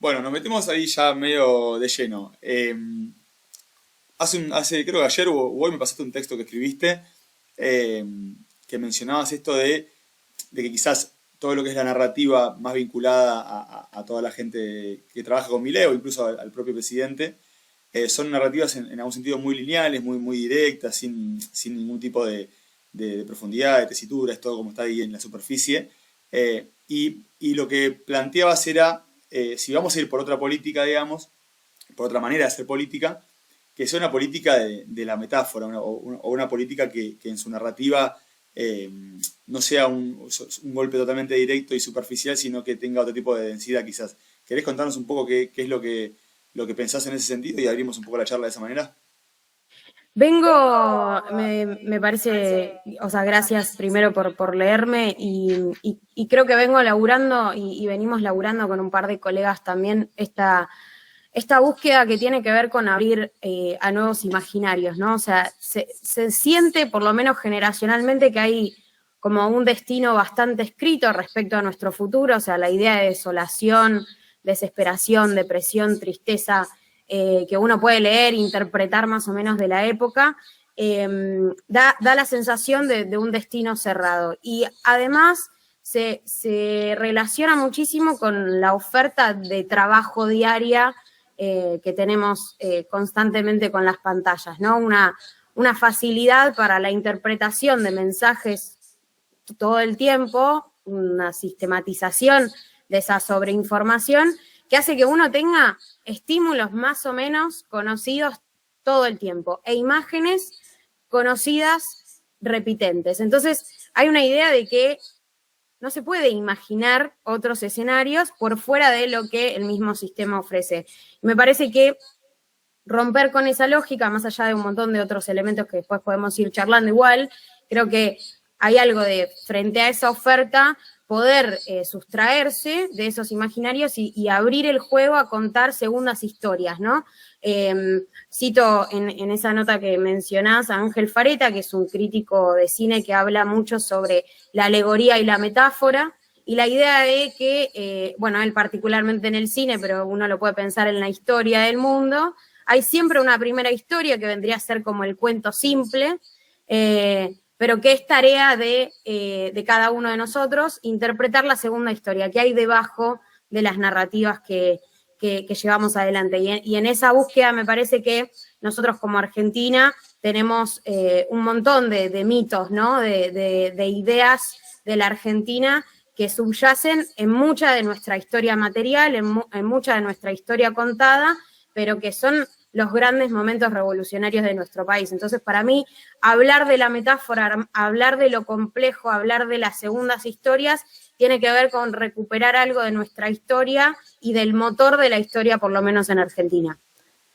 Bueno, nos metemos ahí ya medio de lleno. Creo que ayer o hoy me pasaste un texto que escribiste eh, que mencionabas esto de que quizás todo lo que es la narrativa más vinculada a toda la gente que trabaja con Milei o incluso al propio presidente, son narrativas en algún sentido muy lineales, muy directas, sin ningún tipo de profundidad, de tesitura, es todo como está ahí en la superficie. Y lo que planteabas era, si vamos a ir por otra política, digamos, por otra manera de hacer política, que sea una política de la metáfora, o una política que en su narrativa eh, no sea un golpe totalmente directo y superficial, sino que tenga otro tipo de densidad quizás. ¿Querés contarnos un poco qué es lo que pensás en ese sentido y abrimos un poco la charla de esa manera? Me parece, o sea, gracias primero por leerme y creo que vengo laburando y venimos laburando con un par de colegas también esta búsqueda que tiene que ver con abrir a nuevos imaginarios, ¿no? O sea, se siente, por lo menos generacionalmente, que hay como un destino bastante escrito respecto a nuestro futuro, o sea, la idea de desolación, desesperación, depresión, tristeza, que uno puede leer, interpretar más o menos de la época, eh, da la sensación de un destino cerrado. Y además se relaciona muchísimo con la oferta de trabajo diaria que tenemos constantemente con las pantallas, ¿no? Una facilidad para la interpretación de mensajes todo el tiempo, una sistematización de esa sobreinformación que hace que uno tenga estímulos más o menos conocidos todo el tiempo e imágenes conocidas repitentes. Entonces, hay una idea de que no se puede imaginar otros escenarios por fuera de lo que el mismo sistema ofrece. Me parece que romper con esa lógica, más allá de un montón de otros elementos que después podemos ir charlando igual, creo que hay algo de, frente a esa oferta, poder sustraerse de esos imaginarios y abrir el juego a contar segundas historias, ¿no? Cito en esa nota que mencionás a Ángel Fareta, que es un crítico de cine que habla mucho sobre la alegoría y la metáfora, y la idea de que, bueno, él particularmente en el cine, pero uno lo puede pensar en la historia del mundo, hay siempre una primera historia que vendría a ser como el cuento simple, pero que es tarea de cada uno de nosotros interpretar la segunda historia, que hay debajo de las narrativas que llevamos adelante. Y en esa búsqueda me parece que nosotros como Argentina tenemos un montón de mitos, ¿no? De ideas de la Argentina que subyacen en mucha de nuestra historia material, en mucha de nuestra historia contada, pero que son los grandes momentos revolucionarios de nuestro país. Entonces, para mí, hablar de la metáfora, hablar de lo complejo, hablar de las segundas historias, tiene que ver con recuperar algo de nuestra historia y del motor de la historia, por lo menos en Argentina.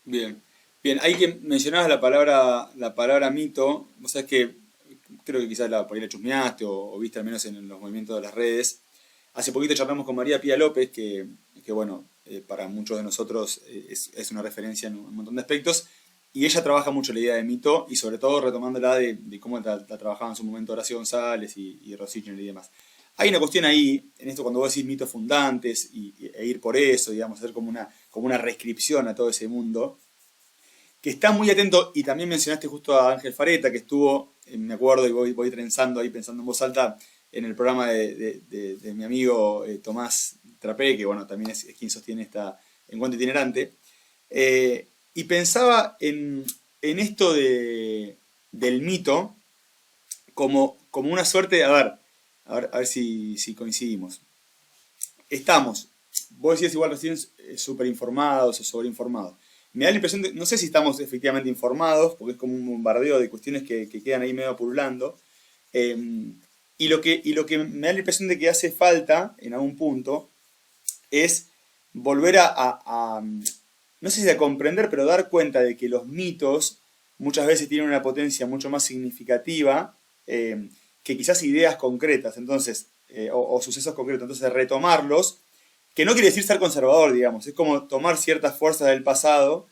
Bien, bien, ahí que mencionabas la palabra mito, vos sabés que creo que quizás por ahí la chusmeaste o viste al menos en los movimientos de las redes. Hace poquito charlamos con María Pía López, que bueno, para muchos de nosotros es una referencia en un montón de aspectos, y ella trabaja mucho la idea de mito y sobre todo retomándola de cómo la trabajaba en su momento Horacio González y Rosichner y demás. Hay una cuestión ahí, en esto cuando vos decís mitos fundantes e ir por eso, digamos, hacer como una reescripción a todo ese mundo, que está muy atento, y también mencionaste justo a Ángel Fareta, que estuvo, me acuerdo, y voy trenzando ahí pensando en voz alta, en el programa de mi amigo Tomás Trapé, que bueno, también es quien sostiene esta Encuentro Itinerante, y pensaba en esto del mito como una suerte, a ver si coincidimos. Estamos, vos decías igual recién, súper informados o sobreinformados. Me da la impresión de, no sé si estamos efectivamente informados, porque es como un bombardeo de cuestiones que quedan ahí medio pululando. Eh, y lo que me da la impresión de que hace falta, en algún punto, es volver no sé si a comprender, pero dar cuenta de que los mitos muchas veces tienen una potencia mucho más significativa que quizás ideas concretas, entonces, o sucesos concretos. Entonces, retomarlos, que no quiere decir ser conservador, digamos, es como tomar ciertas fuerzas del pasado,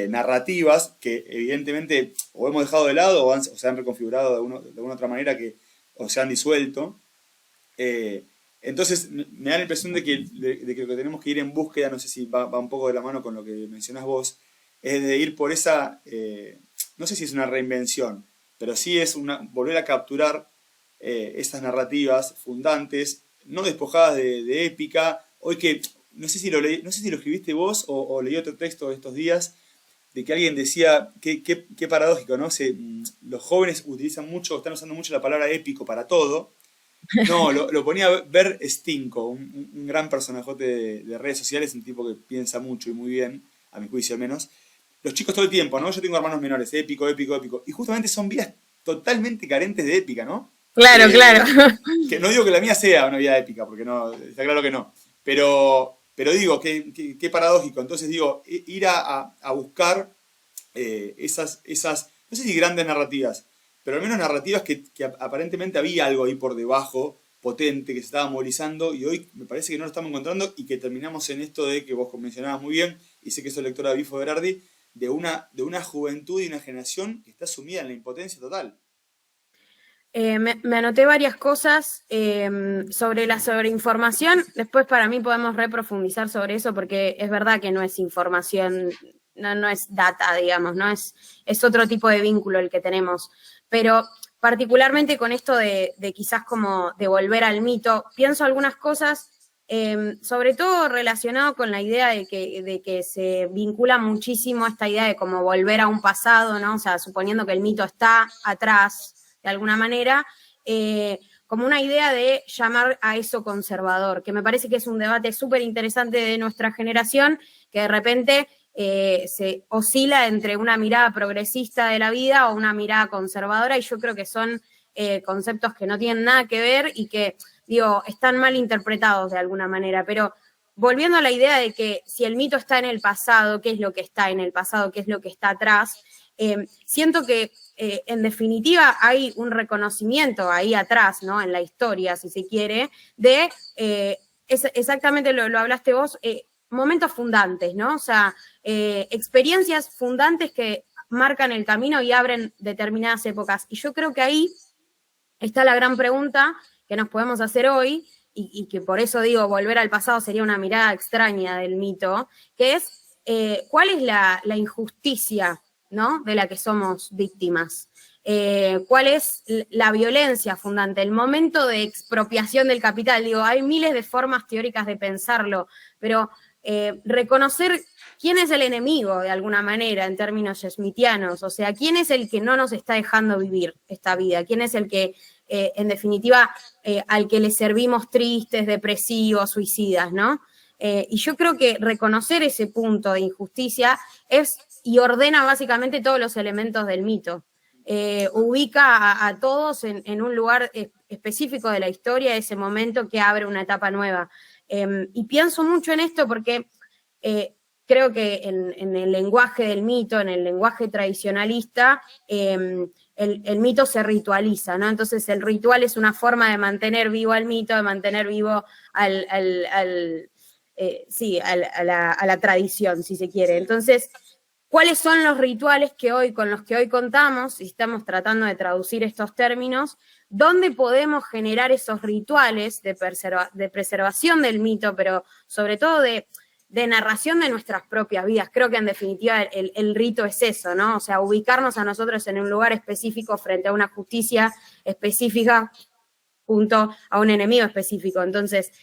narrativas, que evidentemente o hemos dejado de lado o se han reconfigurado de alguna otra manera o se han disuelto, Entonces me da la impresión de que lo que tenemos que ir en búsqueda, no sé si va un poco de la mano con lo que mencionás vos, es de ir por esa, no sé si es una reinvención, pero sí es volver a capturar esas narrativas fundantes, no despojadas de épica. Hoy que, no sé si lo leí, no sé si lo escribiste vos o leí otro texto de estos días, de que alguien decía, qué paradójico, ¿no? Los jóvenes utilizan mucho, están usando mucho la palabra épico para todo. No, lo ponía a ver Stinko, un gran personajote de redes sociales, un tipo que piensa mucho y muy bien, a mi juicio al menos. Los chicos todo el tiempo, ¿no? Yo tengo hermanos menores, épico, épico, épico. Y justamente son vidas totalmente carentes de épica, ¿no? Claro, claro. Que no digo que la mía sea una vida épica, porque no, está claro que no. Pero digo, qué paradójico. Entonces digo, ir a buscar no sé si grandes narrativas, pero al menos narrativas que aparentemente había algo ahí por debajo, potente, que se estaba movilizando, y hoy me parece que no lo estamos encontrando, y que terminamos en esto de que vos mencionabas muy bien, y sé que sos lectora de Bifo Berardi, de una juventud y una generación que está sumida en la impotencia total. Me anoté varias cosas sobre la sobreinformación. Después para mí podemos reprofundizar sobre eso porque es verdad que no es información, no es data, digamos, ¿no? Es otro tipo de vínculo el que tenemos. Pero particularmente con esto de quizás como de volver al mito, pienso algunas cosas, sobre todo relacionado con la idea de que se vincula muchísimo esta idea de como volver a un pasado, ¿no? O sea, suponiendo que el mito está atrás de alguna manera, como una idea de llamar a eso conservador, que me parece que es un debate súper interesante de nuestra generación, que de repente se oscila entre una mirada progresista de la vida o una mirada conservadora, y yo creo que son conceptos que no tienen nada que ver y que, digo, están mal interpretados de alguna manera, pero volviendo a la idea de que si el mito está en el pasado, ¿qué es lo que está en el pasado? ¿Qué es lo que está atrás? Siento que en definitiva hay un reconocimiento ahí atrás, ¿no? En la historia, si se quiere, de exactamente lo hablaste vos, momentos fundantes, ¿no? O sea, experiencias fundantes que marcan el camino y abren determinadas épocas. Y yo creo que ahí está la gran pregunta que nos podemos hacer hoy, y que por eso digo, volver al pasado sería una mirada extraña del mito, que es ¿cuál es la injusticia, ¿no? De la que somos víctimas? ¿Cuál es la violencia fundante? El momento de expropiación del capital. Digo, hay miles de formas teóricas de pensarlo, pero reconocer quién es el enemigo de alguna manera en términos smithianos, o sea, quién es el que no nos está dejando vivir esta vida, quién es el que en definitiva, al que le servimos tristes, depresivos, suicidas, ¿no? Y yo creo que reconocer ese punto de injusticia es y ordena básicamente todos los elementos del mito. Ubica a todos en un lugar específico de la historia, ese momento que abre una etapa nueva. Y pienso mucho en esto porque creo que en el lenguaje del mito, en el lenguaje tradicionalista, el mito se ritualiza, ¿no? Entonces el ritual es una forma de mantener vivo al mito, de mantener vivo a la tradición, si se quiere. Entonces, ¿cuáles son los rituales con los que hoy contamos? Y estamos tratando de traducir estos términos. ¿Dónde podemos generar esos rituales de preservación del mito, pero sobre todo de narración de nuestras propias vidas? Creo que en definitiva el rito es eso, ¿no? O sea, ubicarnos a nosotros en un lugar específico frente a una justicia específica junto a un enemigo específico. Entonces,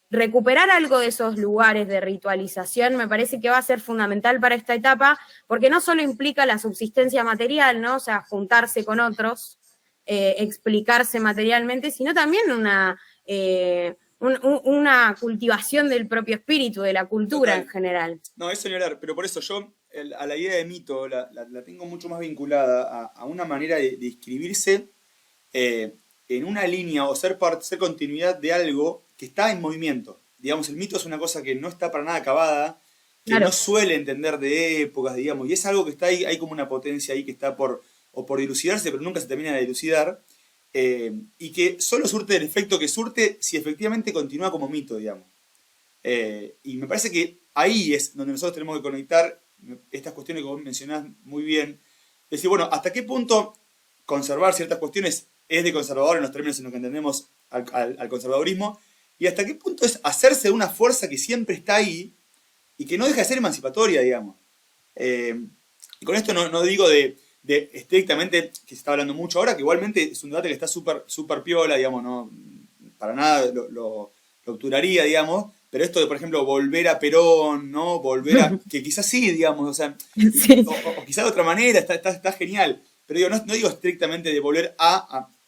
recuperar algo de esos lugares de ritualización me parece que va a ser fundamental para esta etapa, porque no solo implica la subsistencia material, ¿no? O sea, juntarse con otros, explicarse materialmente, sino también una cultivación del propio espíritu, de la cultura Total. en general. No, eso ni hablar, pero por eso yo a la idea de mito la tengo mucho más vinculada a una manera de inscribirse en una línea o ser continuidad de algo que está en movimiento. Digamos, el mito es una cosa que no está para nada acabada, que Claro. no suele entender de épocas, digamos, y es algo que está ahí, hay como una potencia ahí que está por dilucidarse, pero nunca se termina de dilucidar, y que solo surte el efecto que surte si efectivamente continúa como mito, digamos. Y me parece que ahí es donde nosotros tenemos que conectar estas cuestiones que vos mencionás muy bien. Es decir, bueno, ¿hasta qué punto conservar ciertas cuestiones es de conservador en los términos en los que entendemos al conservadurismo, y hasta qué punto es hacerse de una fuerza que siempre está ahí y que no deja de ser emancipatoria, digamos. Y con esto no digo de estrictamente, que se está hablando mucho ahora, que igualmente es un debate que está súper piola, digamos, no para nada lo obturaría, digamos, pero esto de, por ejemplo, volver a Perón, ¿no? Volver a, que quizás sí, digamos, o sea, Sí. o quizás de otra manera, está genial, pero digo, no digo estrictamente de volver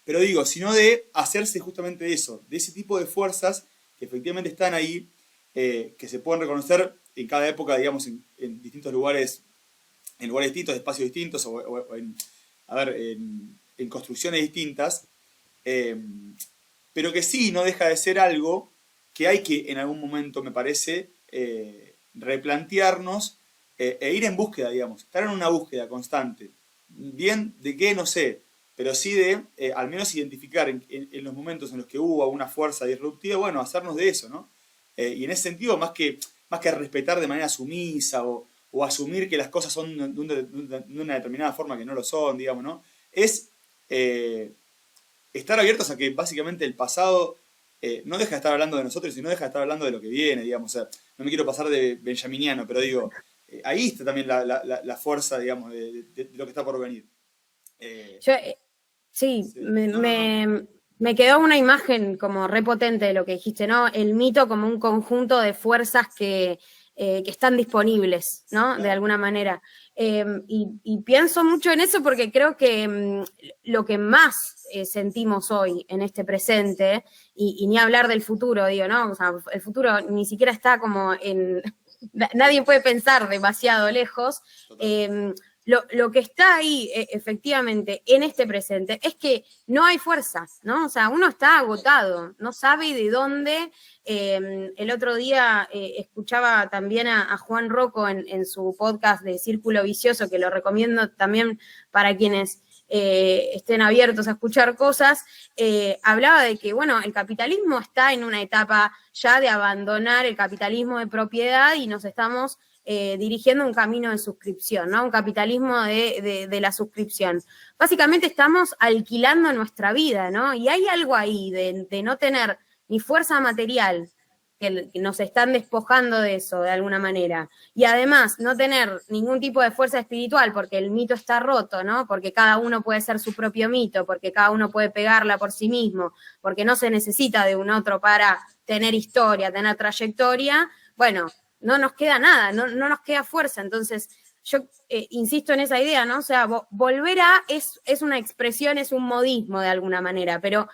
pero digo, sino de hacerse justamente de eso, de ese tipo de fuerzas que efectivamente están ahí, que se pueden reconocer en cada época, digamos, en distintos lugares, en lugares distintos, espacios distintos, o en construcciones distintas, pero que sí no deja de ser algo que hay que en algún momento, me parece, replantearnos e ir en búsqueda, digamos, estar en una búsqueda constante. Bien, ¿de qué? No sé, pero sí de al menos identificar en los momentos en los que hubo una fuerza disruptiva, bueno, hacernos de eso, ¿no? Y en ese sentido, más que respetar de manera sumisa o asumir que las cosas son de una determinada forma que no lo son, digamos, ¿no? Es estar abiertos a que básicamente el pasado no deja de estar hablando de nosotros y no deja de estar hablando de lo que viene, digamos. O sea, no me quiero pasar de benjaminiano, pero digo, ahí está también la fuerza, digamos, de lo que está por venir. Yo, sí, Sí. No. me quedó una imagen como repotente de lo que dijiste, ¿no? El mito como un conjunto de fuerzas que están disponibles, ¿no? Claro. De alguna manera. Y pienso mucho en eso porque creo que lo que más sentimos hoy en este presente, y ni hablar del futuro, digo, ¿no? O sea, el futuro ni siquiera está como en... Nadie puede pensar demasiado lejos. Lo que está ahí, efectivamente, en este presente, es que no hay fuerzas, ¿no? O sea, uno está agotado, no sabe de dónde. El otro día escuchaba también a Juan Rocco en su podcast de Círculo Vicioso, que lo recomiendo también para quienes estén abiertos a escuchar cosas. Hablaba de que, bueno, el capitalismo está en una etapa ya de abandonar el capitalismo de propiedad y nos estamos dirigiendo un camino de suscripción, ¿no? Un capitalismo de la suscripción. Básicamente estamos alquilando nuestra vida, ¿no? Y hay algo ahí de no tener ni fuerza material, que nos están despojando de eso de alguna manera, y además no tener ningún tipo de fuerza espiritual, porque el mito está roto, ¿no? Porque cada uno puede ser su propio mito, porque cada uno puede pegarla por sí mismo, porque no se necesita de un otro para tener historia, tener trayectoria. Bueno, no nos queda nada, no nos queda fuerza. Entonces, yo insisto en esa idea, ¿no? O sea, volver a es una expresión, es un modismo de alguna manera, pero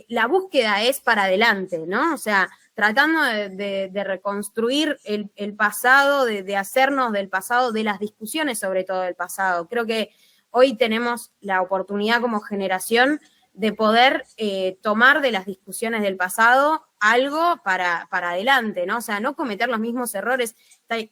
la búsqueda es para adelante, ¿no? O sea, tratando de reconstruir el pasado, de hacernos del pasado, de las discusiones sobre todo del pasado. Creo que hoy tenemos la oportunidad como generación de poder tomar de las discusiones del pasado algo para adelante, ¿no? O sea, no cometer los mismos errores.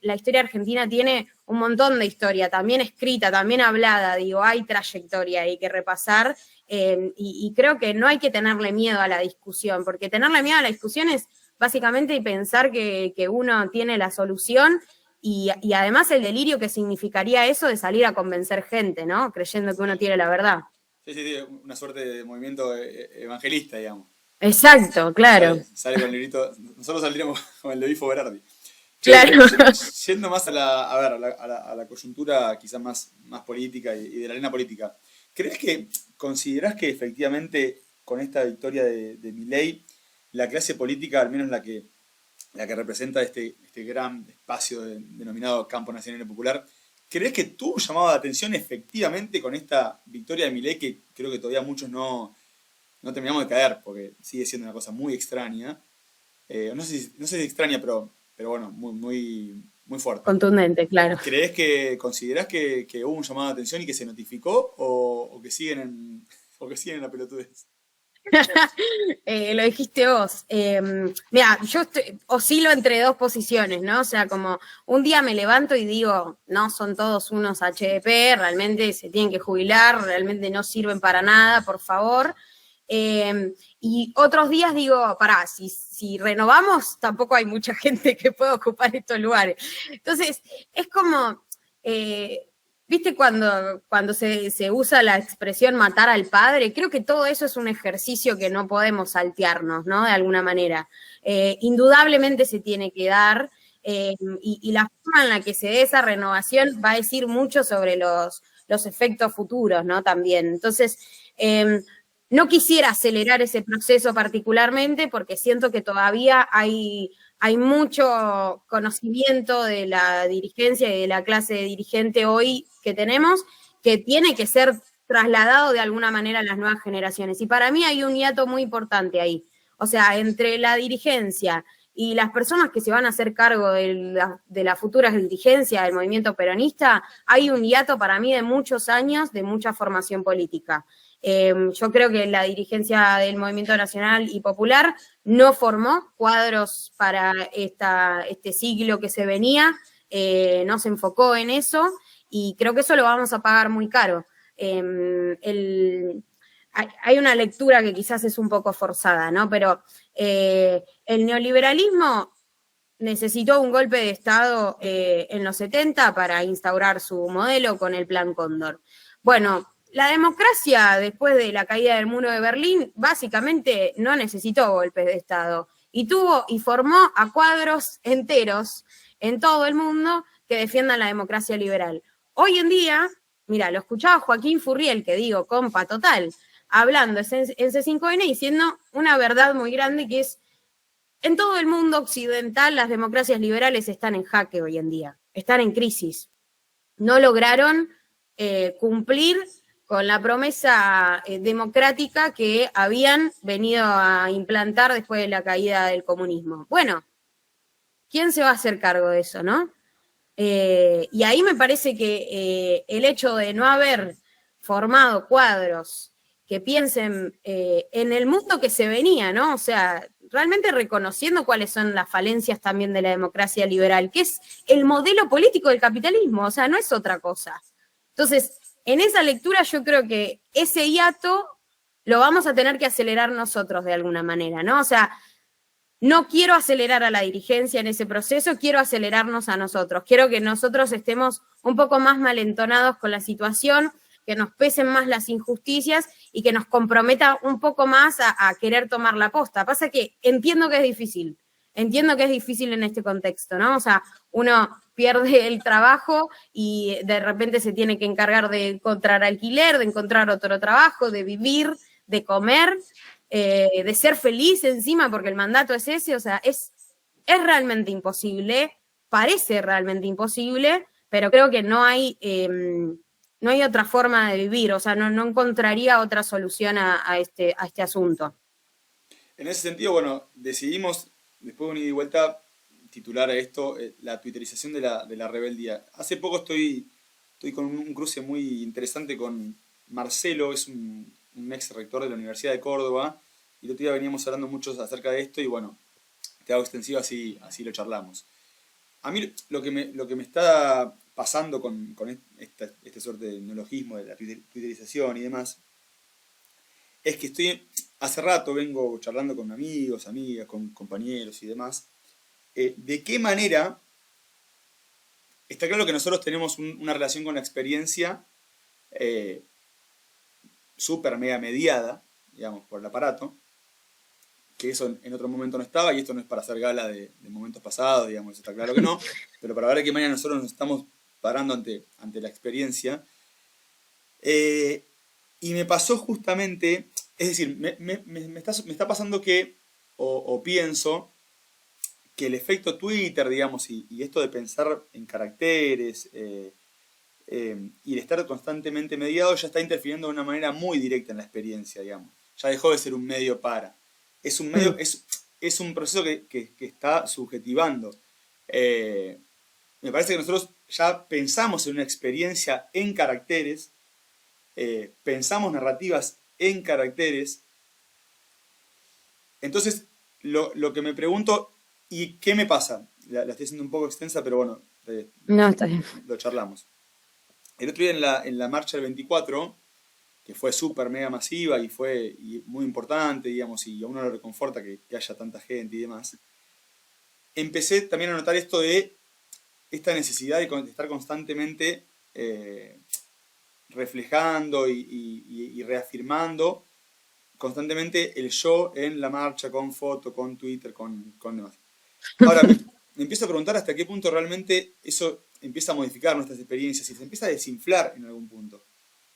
La historia argentina tiene un montón de historia, también escrita, también hablada, digo, hay trayectoria, hay que repasar, y creo que no hay que tenerle miedo a la discusión, porque tenerle miedo a la discusión es básicamente pensar que uno tiene la solución y además el delirio que significaría eso de salir a convencer gente, ¿no? Creyendo que uno tiene la verdad. Sí, una suerte de movimiento evangelista, digamos. Exacto, claro. Sale con el librito, nosotros saldríamos con el de Bifo Berardi. Claro. Yendo más a la coyuntura quizás más política y de la arena política, considerás que efectivamente con esta victoria de Milei, la clase política, al menos la que representa este gran espacio denominado Campo Nacional y Popular, ¿crees que tuvo un llamado de atención efectivamente con esta victoria de Milei, que creo que todavía muchos no terminamos de caer, porque sigue siendo una cosa muy extraña? No sé si extraña, pero bueno, muy fuerte. Contundente, claro. ¿Considerás que hubo un llamado de atención y que se notificó o que siguen en la pelotudez? Lo dijiste vos. Mira, yo oscilo entre dos posiciones, ¿no? O sea, como un día me levanto y digo, no, son todos unos HDP, realmente se tienen que jubilar, realmente no sirven para nada, por favor. Y otros días digo, pará, si renovamos, tampoco hay mucha gente que pueda ocupar estos lugares. Entonces, es como... ¿Viste cuando se usa la expresión matar al padre? Creo que todo eso es un ejercicio que no podemos saltearnos, ¿no? De alguna manera. Indudablemente se tiene que dar, y la forma en la que se dé esa renovación va a decir mucho sobre los efectos futuros, ¿no? También. Entonces, no quisiera acelerar ese proceso particularmente porque siento que todavía hay mucho conocimiento de la dirigencia y de la clase de dirigente hoy que tenemos que tiene que ser trasladado de alguna manera a las nuevas generaciones. Y para mí hay un hiato muy importante ahí. O sea, entre la dirigencia y las personas que se van a hacer cargo de la futura dirigencia del movimiento peronista, hay un hiato para mí de muchos años de mucha formación política. Yo creo que la dirigencia del Movimiento Nacional y Popular no formó cuadros para este siglo que se venía, no se enfocó en eso y creo que eso lo vamos a pagar muy caro. Hay una lectura que quizás es un poco forzada, ¿no? Pero el neoliberalismo necesitó un golpe de Estado en los 70 para instaurar su modelo con el Plan Cóndor. Bueno, la democracia, después de la caída del muro de Berlín, básicamente no necesitó golpes de Estado y formó a cuadros enteros en todo el mundo que defiendan la democracia liberal. Hoy en día, mira, lo escuchaba Joaquín Furriel, que digo, compa total, hablando en C5N diciendo una verdad muy grande que es: en todo el mundo occidental las democracias liberales están en jaque hoy en día, están en crisis. No lograron cumplir con la promesa democrática que habían venido a implantar después de la caída del comunismo. Bueno, ¿quién se va a hacer cargo de eso, no? Y ahí me parece que el hecho de no haber formado cuadros que piensen en el mundo que se venía, ¿no? O sea, realmente reconociendo cuáles son las falencias también de la democracia liberal, que es el modelo político del capitalismo, o sea, no es otra cosa. Entonces, en esa lectura yo creo que ese hiato lo vamos a tener que acelerar nosotros de alguna manera, ¿no? O sea, no quiero acelerar a la dirigencia en ese proceso, quiero acelerarnos a nosotros. Quiero que nosotros estemos un poco más malentonados con la situación, que nos pesen más las injusticias y que nos comprometa un poco más a querer tomar la posta. Pasa que entiendo que es difícil en este contexto, ¿no? O sea, uno pierde el trabajo y de repente se tiene que encargar de encontrar alquiler, de encontrar otro trabajo, de vivir, de comer, de ser feliz encima, porque el mandato es ese, o sea, es realmente imposible, parece realmente imposible, pero creo que no hay otra forma de vivir, o sea, no encontraría otra solución a este asunto. En ese sentido, bueno, decidimos, después de un ida y vuelta, titular a esto la twitterización de la rebeldía. Hace poco estoy con un cruce muy interesante con Marcelo, es un ex rector de la Universidad de Córdoba, y el otro día veníamos hablando mucho acerca de esto y bueno, te hago extensivo así lo charlamos. A mí lo que me está pasando con esta suerte de neologismo de la twitterización y demás, es que hace rato vengo charlando con amigos, amigas, con compañeros y demás, de qué manera, está claro que nosotros tenemos una relación con la experiencia eh, súper mega mediada, digamos, por el aparato, que eso en otro momento no estaba, y esto no es para hacer gala de momentos pasados, digamos, eso está claro que no, pero para ver de qué manera nosotros nos estamos parando ante la experiencia. Y me pasó justamente, es decir, me está pasando que, o pienso, que el efecto Twitter, digamos, y esto de pensar en caracteres y de estar constantemente mediado ya está interfiriendo de una manera muy directa en la experiencia, digamos. Ya dejó de ser un medio para. Es un medio, es un proceso que está subjetivando. Me parece que nosotros ya pensamos en una experiencia en caracteres, pensamos narrativas en caracteres. Entonces, lo que me pregunto, ¿y qué me pasa? La estoy haciendo un poco extensa, pero bueno, No, está bien. lo charlamos. El otro día en la marcha del 24, que fue súper mega masiva y muy importante, digamos, y a uno lo reconforta que haya tanta gente y demás, empecé también a notar esto de esta necesidad de estar constantemente reflejando y reafirmando constantemente el yo en la marcha, con foto, con Twitter, con demás. Ahora, me empiezo a preguntar hasta qué punto realmente eso empieza a modificar nuestras experiencias y se empieza a desinflar en algún punto.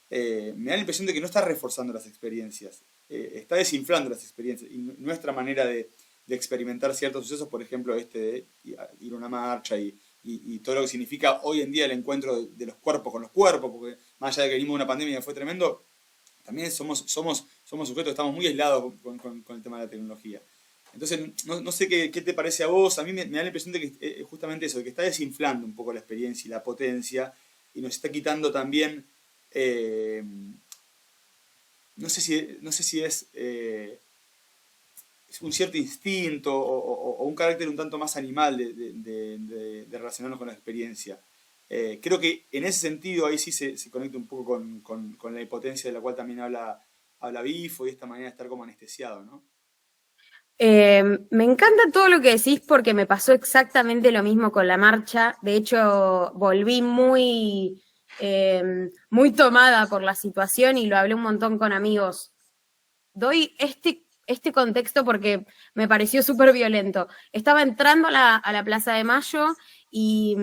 Me da la impresión de que no está reforzando las experiencias, está desinflando las experiencias y nuestra manera de experimentar ciertos sucesos, por ejemplo, de ir a una marcha y todo lo que significa hoy en día el encuentro de los cuerpos con los cuerpos, porque más allá de que venimos de una pandemia que fue tremendo, también somos sujetos, estamos muy aislados con el tema de la tecnología. Entonces, no sé qué te parece a vos, a mí me da la impresión de que justamente eso, de que está desinflando un poco la experiencia y la potencia, y nos está quitando también, no sé si es un cierto instinto o un carácter un tanto más animal de relacionarnos con la experiencia. Creo que en ese sentido ahí sí se conecta un poco con la impotencia de la cual también habla Bifo y esta manera de estar como anestesiado, ¿no? Me encanta todo lo que decís porque me pasó exactamente lo mismo con la marcha. De hecho, volví muy tomada por la situación y lo hablé un montón con amigos. Doy este contexto porque me pareció súper violento. Estaba entrando a la Plaza de Mayo y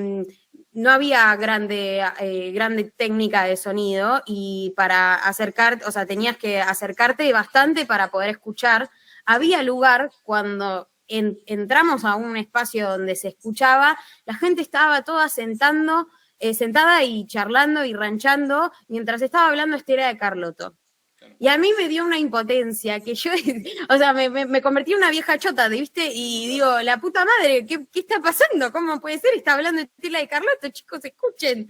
no había grande técnica de sonido y para acercarte, o sea, tenías que acercarte bastante para poder escuchar. Había lugar cuando entramos a un espacio donde se escuchaba, la gente estaba toda sentada y charlando y ranchando mientras estaba hablando Estela de Carlotto. Y a mí me dio una impotencia que yo, o sea, me convertí en una vieja chota, ¿viste? Y digo, la puta madre, ¿qué está pasando? ¿Cómo puede ser? Está hablando Estela de Carlotto, chicos, escuchen.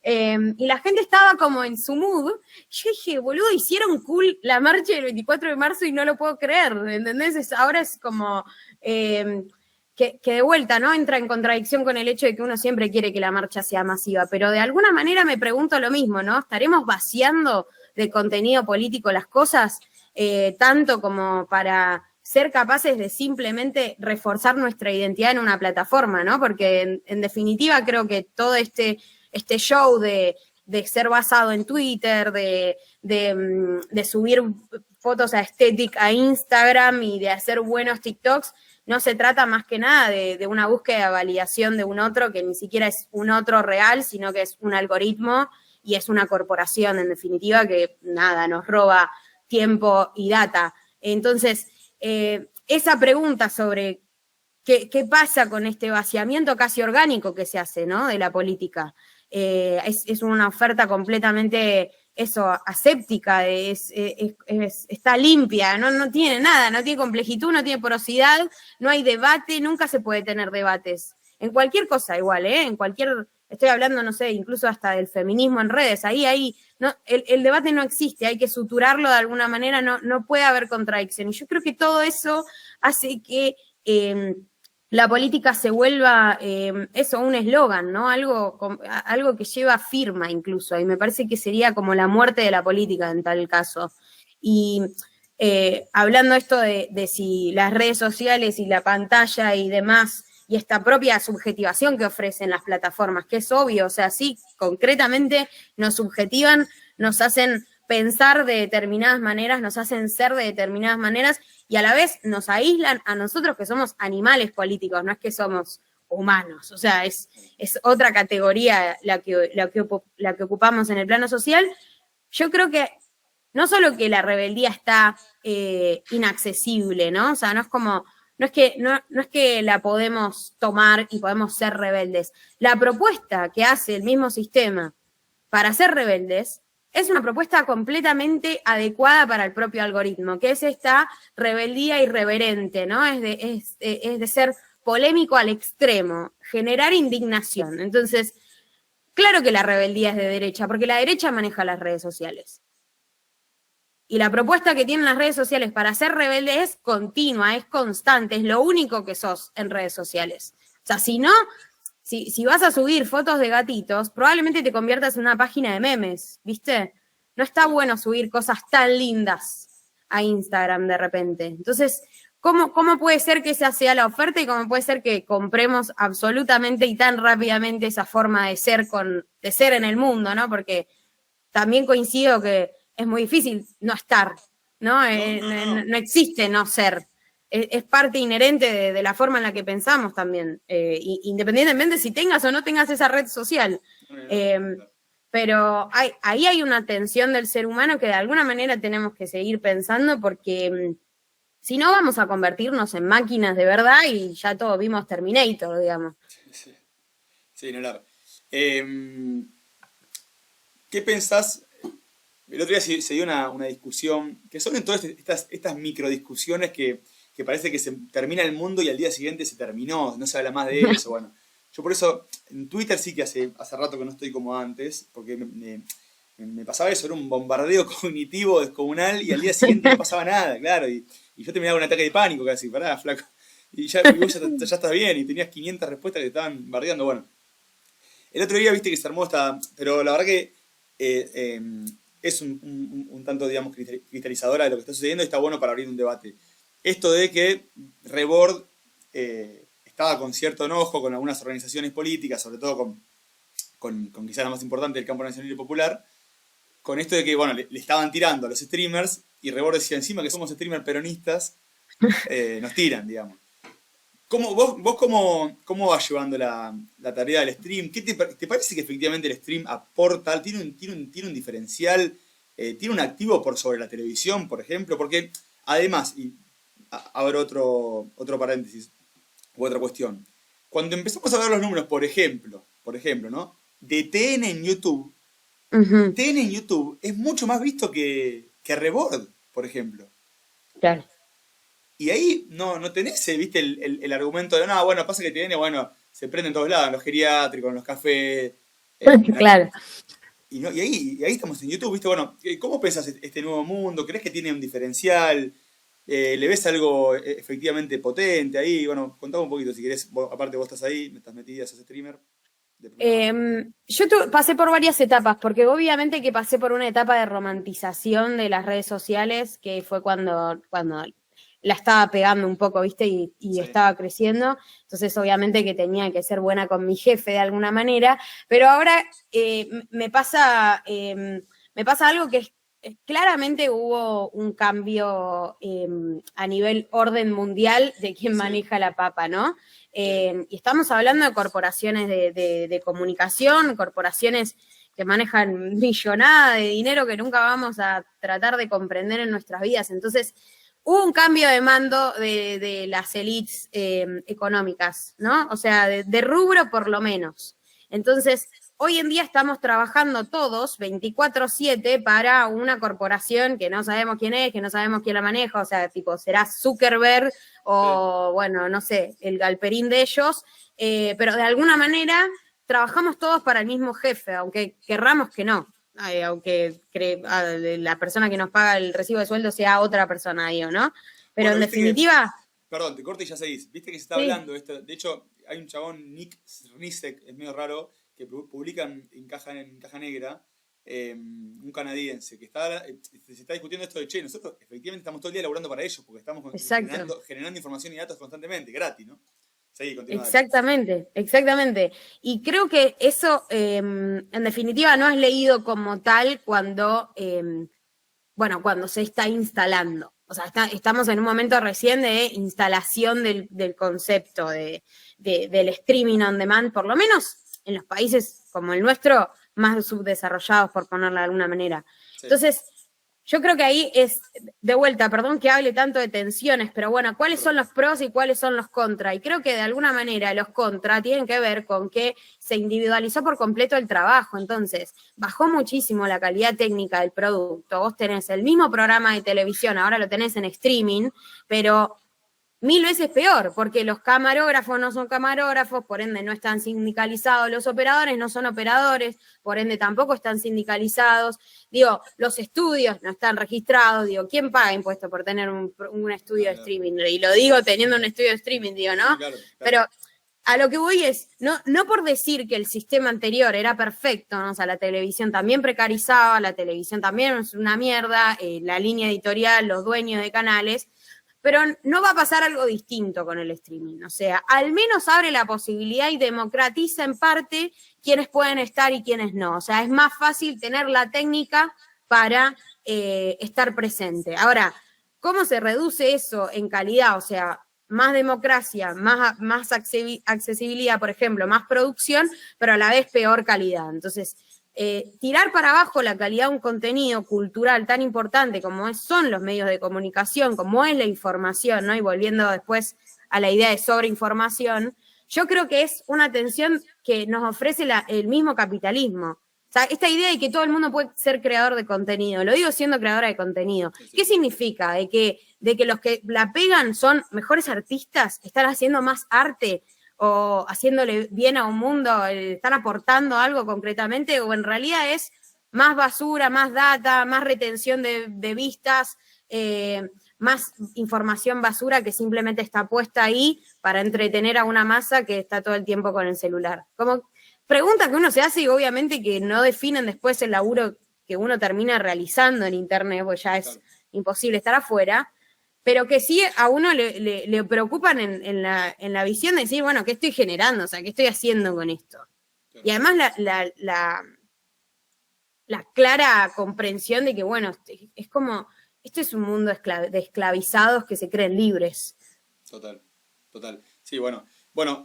Y la gente estaba como en su mood. Yo dije, boludo, hicieron cool la marcha del 24 de marzo y no lo puedo creer, ¿entendés? Ahora es como... que de vuelta, ¿no? Entra en contradicción con el hecho de que uno siempre quiere que la marcha sea masiva, pero de alguna manera me pregunto lo mismo, ¿no? ¿Estaremos vaciando de contenido político las cosas, tanto como para ser capaces de simplemente reforzar nuestra identidad en una plataforma, ¿no? Porque en definitiva creo que todo este show de ser basado en Twitter, de subir fotos a Aesthetic a Instagram y de hacer buenos TikToks, no se trata más que nada de una búsqueda de validación de un otro que ni siquiera es un otro real, sino que es un algoritmo y es una corporación, en definitiva, que nada, nos roba tiempo y data. Entonces, esa pregunta sobre qué pasa con este vaciamiento casi orgánico que se hace, ¿no? De la política, es una oferta completamente aséptica, está limpia, no tiene nada, no tiene complejitud, no tiene porosidad, no hay debate, nunca se puede tener debates. En cualquier cosa igual, en cualquier... Estoy hablando, no sé, incluso hasta del feminismo en redes. Ahí no, el debate no existe, hay que suturarlo de alguna manera, no puede haber contradicción. Y yo creo que todo eso hace que la política se vuelva un eslogan, ¿no? Algo que lleva firma incluso. Y me parece que sería como la muerte de la política en tal caso. Y hablando esto de si las redes sociales y la pantalla y demás, y esta propia subjetivación que ofrecen las plataformas, que es obvio, o sea, sí, concretamente nos subjetivan, nos hacen pensar de determinadas maneras, nos hacen ser de determinadas maneras, y a la vez nos aíslan a nosotros que somos animales políticos, no es que somos humanos, o sea, es otra categoría la que ocupamos en el plano social. Yo creo que no solo que la rebeldía está inaccesible, ¿no? O sea, no es que la podemos tomar y podemos ser rebeldes. La propuesta que hace el mismo sistema para ser rebeldes es una propuesta completamente adecuada para el propio algoritmo, que es esta rebeldía irreverente, ¿no? Es de ser polémico al extremo, generar indignación. Entonces, claro que la rebeldía es de derecha, porque la derecha maneja las redes sociales. Y la propuesta que tienen las redes sociales para ser rebelde es continua, es constante, es lo único que sos en redes sociales. O sea, si no, si vas a subir fotos de gatitos, probablemente te conviertas en una página de memes, ¿viste? No está bueno subir cosas tan lindas a Instagram de repente. Entonces, ¿cómo puede ser que esa sea la oferta y cómo puede ser que compremos absolutamente y tan rápidamente esa forma de ser en el mundo, ¿no? Porque también coincido que es muy difícil no estar, ¿no? No existe no ser. Es parte inherente de la forma en la que pensamos también, independientemente si tengas o no tengas esa red social. Pero ahí hay una tensión del ser humano que de alguna manera tenemos que seguir pensando porque si no vamos a convertirnos en máquinas de verdad y ya todos vimos Terminator, digamos. Sí, no, claro. ¿Qué pensás? El otro día se dio una discusión, que son en todas estas microdiscusiones que parece que se termina el mundo y al día siguiente se terminó, no se habla más de eso. Bueno, yo por eso en Twitter sí que hace rato que no estoy como antes, porque me pasaba eso, era un bombardeo cognitivo descomunal y al día siguiente no pasaba nada, claro, y yo terminaba un ataque de pánico casi, pará, flaco, y vos ya estás bien y tenías 500 respuestas que te estaban bardeando, bueno. El otro día viste que se armó pero la verdad que es un tanto, digamos, cristalizadora de lo que está sucediendo y está bueno para abrir un debate. Esto de que Rebord estaba con cierto enojo con algunas organizaciones políticas, sobre todo con quizás la más importante del campo nacional y popular, con esto de que, bueno, le estaban tirando a los streamers y Rebord decía, encima que somos streamers peronistas, nos tiran, digamos. ¿Vos cómo vas llevando la tarea del stream? ¿Qué te parece que efectivamente el stream aporta, tiene un diferencial, tiene un activo por sobre la televisión, por ejemplo? Porque además, y abro otro paréntesis, u otra cuestión. Cuando empezamos a ver los números, por ejemplo, ¿no? De TN en YouTube, TN en YouTube es mucho más visto que Rebord, por ejemplo. Claro. Y ahí no tenés, viste, el argumento de, no, bueno, pasa que TN, bueno, se prende en todos lados, en los geriátricos, en los cafés. Claro. Y ahí estamos en YouTube, viste, bueno, ¿cómo pensás este nuevo mundo? ¿Crees que tiene un diferencial? ¿Le ves algo efectivamente potente ahí? Bueno, contame un poquito si querés, aparte vos estás ahí, me estás metida, sos streamer. Yo pasé por varias etapas, porque obviamente que pasé por una etapa de romantización de las redes sociales, que fue cuando la estaba pegando un poco, ¿viste? Y sí, estaba creciendo. Entonces, obviamente que tenía que ser buena con mi jefe de alguna manera. Pero ahora me pasa algo que claramente hubo un cambio a nivel orden mundial de quién maneja la papa, ¿no? Y estamos hablando de corporaciones de comunicación, corporaciones que manejan millonada de dinero que nunca vamos a tratar de comprender en nuestras vidas. Entonces, hubo un cambio de mando de las élites económicas, ¿no? O sea, de rubro por lo menos. Entonces, hoy en día estamos trabajando todos 24/7 para una corporación que no sabemos quién es, que no sabemos quién la maneja, o sea, tipo, será Zuckerberg o, bueno, no sé, el galperín de ellos, pero de alguna manera trabajamos todos para el mismo jefe, aunque querramos que no. Aunque la persona que nos paga el recibo de sueldo sea otra persona, digo, ¿no? Pero bueno, en definitiva... Perdón, te corto y ya seguís. Viste que se está hablando de esto. De hecho, hay un chabón, Nick Srisek, es medio raro, que publica en Caja Negra, un canadiense, que se está discutiendo esto de, che, nosotros efectivamente estamos todo el día laburando para ellos, porque estamos generando información y datos constantemente, gratis, ¿no? Sí, exactamente. Y creo que eso, en definitiva, no es leído como tal cuando se está instalando. O sea, estamos en un momento recién de instalación del concepto del streaming on demand, por lo menos en los países como el nuestro, más subdesarrollados, por ponerlo de alguna manera. Sí. Entonces, yo creo que ahí es, de vuelta, perdón que hable tanto de tensiones, pero bueno, ¿cuáles son los pros y cuáles son los contras? Y creo que de alguna manera los contras tienen que ver con que se individualizó por completo el trabajo, entonces bajó muchísimo la calidad técnica del producto. Vos tenés el mismo programa de televisión, ahora lo tenés en streaming, pero 1000 veces peor, porque los camarógrafos no son camarógrafos, por ende no están sindicalizados, los operadores no son operadores, por ende tampoco están sindicalizados, digo, los estudios no están registrados, digo, ¿quién paga impuestos por tener un estudio de streaming? Y lo digo teniendo un estudio de streaming, digo, ¿no? Claro. Pero a lo que voy es, no por decir que el sistema anterior era perfecto, ¿no? O sea, la televisión también precarizaba, la televisión también es una mierda, la línea editorial, los dueños de canales, pero no va a pasar algo distinto con el streaming. O sea, al menos abre la posibilidad y democratiza en parte quiénes pueden estar y quiénes no. O sea, es más fácil tener la técnica para estar presente. Ahora, ¿cómo se reduce eso en calidad? O sea, más democracia, más accesibilidad, por ejemplo, más producción, pero a la vez peor calidad. Entonces, tirar para abajo la calidad de un contenido cultural tan importante como son los medios de comunicación, como es la información, ¿no? Y volviendo después a la idea de sobreinformación, yo creo que es una tensión que nos ofrece el mismo capitalismo. O sea, esta idea de que todo el mundo puede ser creador de contenido, lo digo siendo creadora de contenido. ¿Qué significa? De que los que la pegan son mejores artistas, están haciendo más arte, o haciéndole bien a un mundo, están aportando algo concretamente, o en realidad es más basura, más data, más retención de vistas, más información basura que simplemente está puesta ahí para entretener a una masa que está todo el tiempo con el celular. Como preguntas que uno se hace y obviamente que no definen después el laburo que uno termina realizando en internet, pues ya es imposible estar afuera, pero que sí a uno le preocupan en la visión de decir, bueno, ¿qué estoy generando? O sea, ¿qué estoy haciendo con esto? Y además la clara comprensión de que, bueno, es como, esto es un mundo de esclavizados que se creen libres. Total. Sí, bueno,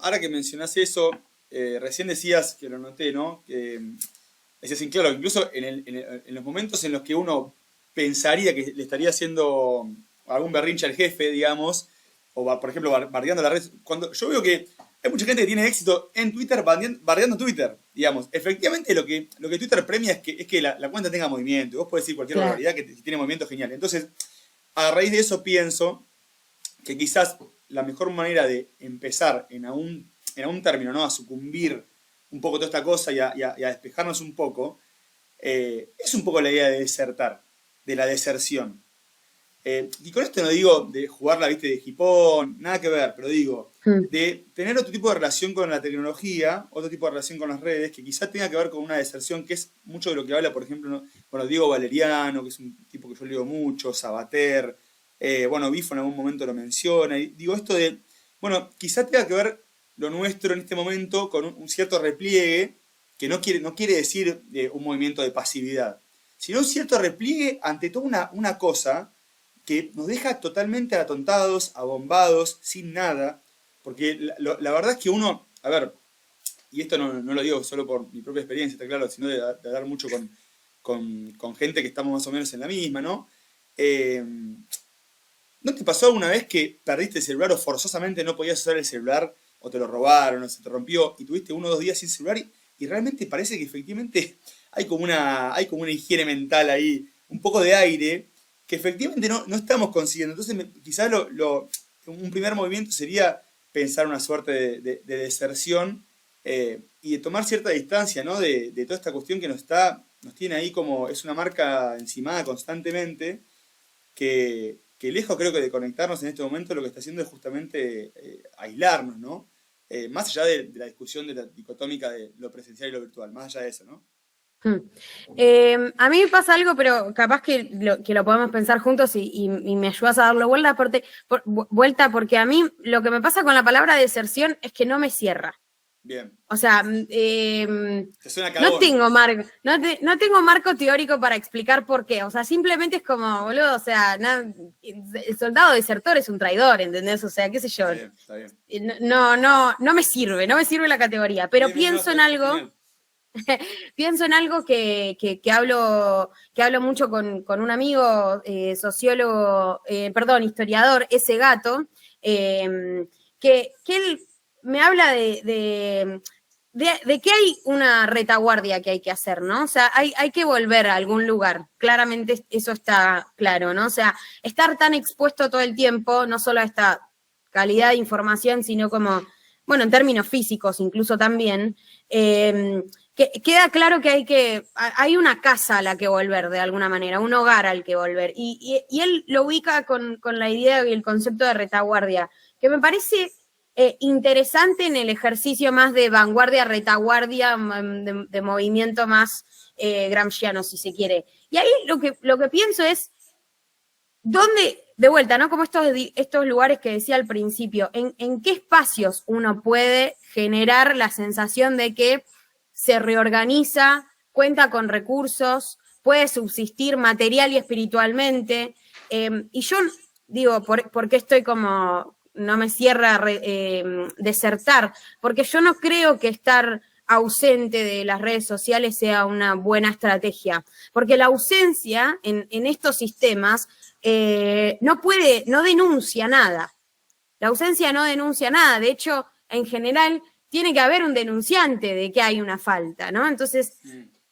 ahora que mencionás eso, recién decías, que lo noté, ¿no? Que decías, claro, incluso en los momentos en los que uno pensaría que le estaría haciendo algún berrinche al jefe, digamos, o por ejemplo bardeando la red, cuando yo veo que hay mucha gente que tiene éxito en Twitter bardeando Twitter, digamos, efectivamente lo que Twitter premia es que la cuenta tenga movimiento, vos podés decir cualquier barbaridad que tiene movimiento genial. Entonces, a raíz de eso pienso que quizás la mejor manera de empezar en algún término, ¿no? A sucumbir un poco toda esta cosa y a despejarnos un poco, es un poco la idea de desertar, de la deserción. Y con esto no digo de jugarla, viste, de hipón, nada que ver, pero digo, de tener otro tipo de relación con la tecnología, otro tipo de relación con las redes, que quizás tenga que ver con una deserción, que es mucho de lo que habla, por ejemplo, ¿no? Bueno, Diego Valeriano, que es un tipo que yo leo mucho, Sabater, Bifo en algún momento lo menciona, y digo esto de, bueno, quizás tenga que ver lo nuestro en este momento con un cierto repliegue, que no quiere decir un movimiento de pasividad, sino un cierto repliegue ante toda una cosa que nos deja totalmente atontados, abombados, sin nada, porque la verdad es que uno, a ver, y esto no lo digo solo por mi propia experiencia, está claro, sino de hablar mucho con gente que estamos más o menos en la misma, ¿no? ¿No te pasó alguna vez que perdiste el celular o forzosamente no podías usar el celular, o te lo robaron, o se te rompió, y tuviste 1 o 2 días sin celular, y realmente parece que efectivamente hay como una higiene mental ahí, un poco de aire, que efectivamente no estamos consiguiendo? Entonces quizás un primer movimiento sería pensar una suerte de deserción, y de tomar cierta distancia, ¿no? de toda esta cuestión que nos tiene ahí como, es una marca encimada constantemente, que lejos creo que de conectarnos en este momento, lo que está haciendo es justamente aislarnos, ¿no? Más allá de la discusión de la dicotómica de lo presencial y lo virtual, más allá de eso, ¿no? A mí me pasa algo, pero capaz que lo podemos pensar juntos y me ayudas a darle vuelta, porque a mí lo que me pasa con la palabra deserción es que no me cierra. Bien. O sea, no tengo marco teórico para explicar por qué. O sea, simplemente es como, boludo, o sea, el soldado desertor es un traidor, ¿entendés? O sea, qué sé yo. Está bien. No me sirve la categoría, pero Bien, pienso en algo. Pienso en algo que hablo mucho con un amigo sociólogo, historiador, ese gato, que él me habla de que hay una retaguardia que hay que hacer, ¿no? O sea, hay que volver a algún lugar. Claramente eso está claro, ¿no? O sea, estar tan expuesto todo el tiempo, no solo a esta calidad de información, sino como, bueno, en términos físicos incluso también, queda claro que hay una casa a la que volver de alguna manera, un hogar al que volver. Y él lo ubica con la idea y el concepto de retaguardia, que me parece interesante en el ejercicio más de vanguardia, retaguardia, de movimiento más gramsciano, si se quiere. Y ahí lo que pienso es, ¿dónde de vuelta, ¿no? Como estos lugares que decía al principio, ¿en qué espacios uno puede generar la sensación de que se reorganiza, cuenta con recursos, puede subsistir material y espiritualmente? Y yo digo, ¿por qué estoy como, no me cierra desertar? Porque yo no creo que estar ausente de las redes sociales sea una buena estrategia, porque la ausencia en estos sistemas no denuncia nada. La ausencia no denuncia nada. De hecho, en general, tiene que haber un denunciante de que hay una falta, ¿no? Entonces,